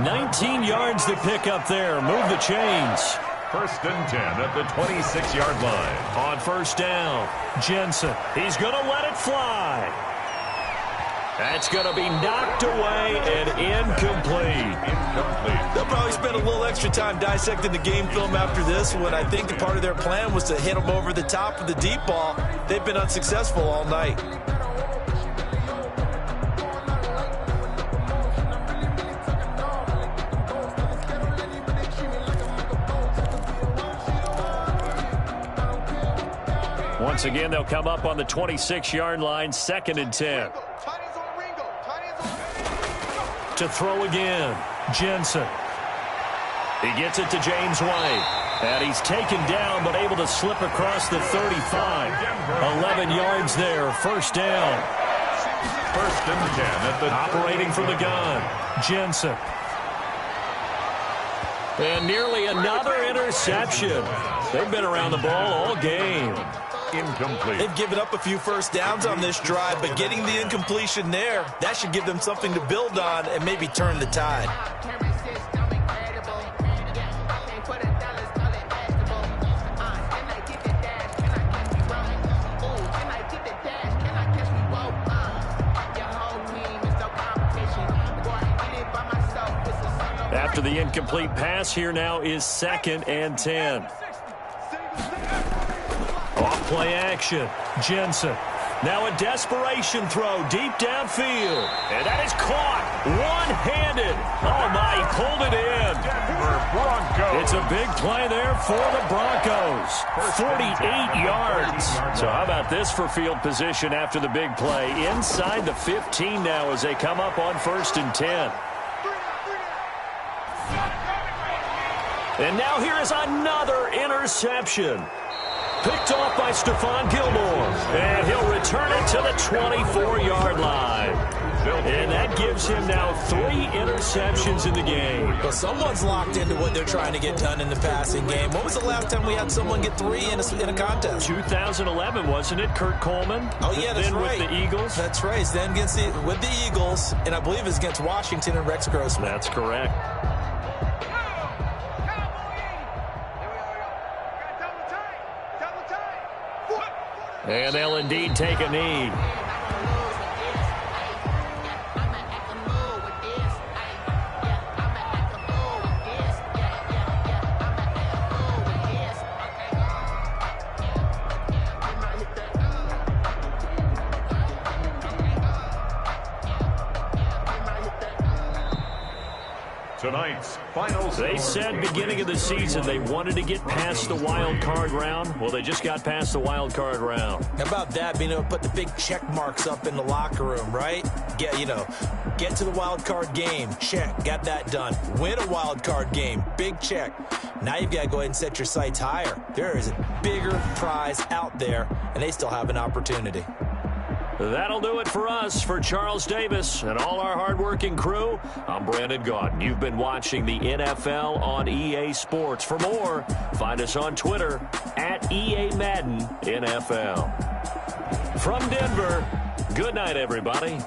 19 yards to pick up there. Move the chains. 1st and 10 at the 26-yard line. On first down, Jensen. He's going to let it fly. That's going to be knocked away and incomplete. They'll probably spend a little extra time dissecting the game film after this one. I think part of their plan was to hit them over the top of the deep ball. They've been unsuccessful all night. Once again, they'll come up on the 26-yard line, 2nd and 10. To throw again, Jensen. He gets it to James White. And he's taken down, but able to slip across the 35. 11 yards there, first down. 1st and 10 at the operating from the gun, Jensen. And nearly another interception. They've been around the ball all game. Incomplete. They've given up a few first downs on this drive, but getting the incompletion there, that should give them something to build on and maybe turn the tide. After the incomplete pass, here now is 2nd and 10. Off play action, Jensen. Now a desperation throw deep downfield. And that is caught one-handed. Oh, my, he pulled it in. Denver Broncos. It's a big play there for the Broncos. 48 yards. So how about this for field position after the big play? Inside the 15 now as they come up on 1st and 10. And now here is another interception. Picked off by Stephon Gilmore. And he'll return it to the 24-yard line. And that gives him now 3 interceptions in the game. Well, someone's locked into what they're trying to get done in the passing game. When was the last time we had someone get 3 in a contest? 2011, wasn't it? Kurt Coleman? Oh, yeah, that's then right. With the Eagles? That's right. Then with the Eagles, and I believe it's against Washington and Rex Grossman. That's correct. And they'll indeed take a knee. tonight's final score. They said beginning of the season they wanted to get past the wild card round. Well, they just got past the wild card round. How about that, being able to put the big check marks up in the locker room, right? Get to the wild card game. Check. Got that done. Win a wild card game. Big check. Now you've got to go ahead and set your sights higher. There is a bigger prize out there, and they still have an opportunity. That'll do it for us. For Charles Davis and all our hardworking crew, I'm Brandon Gaudin. You've been watching the NFL on EA Sports. For more, find us on Twitter at EA Madden NFL. From Denver, good night, everybody.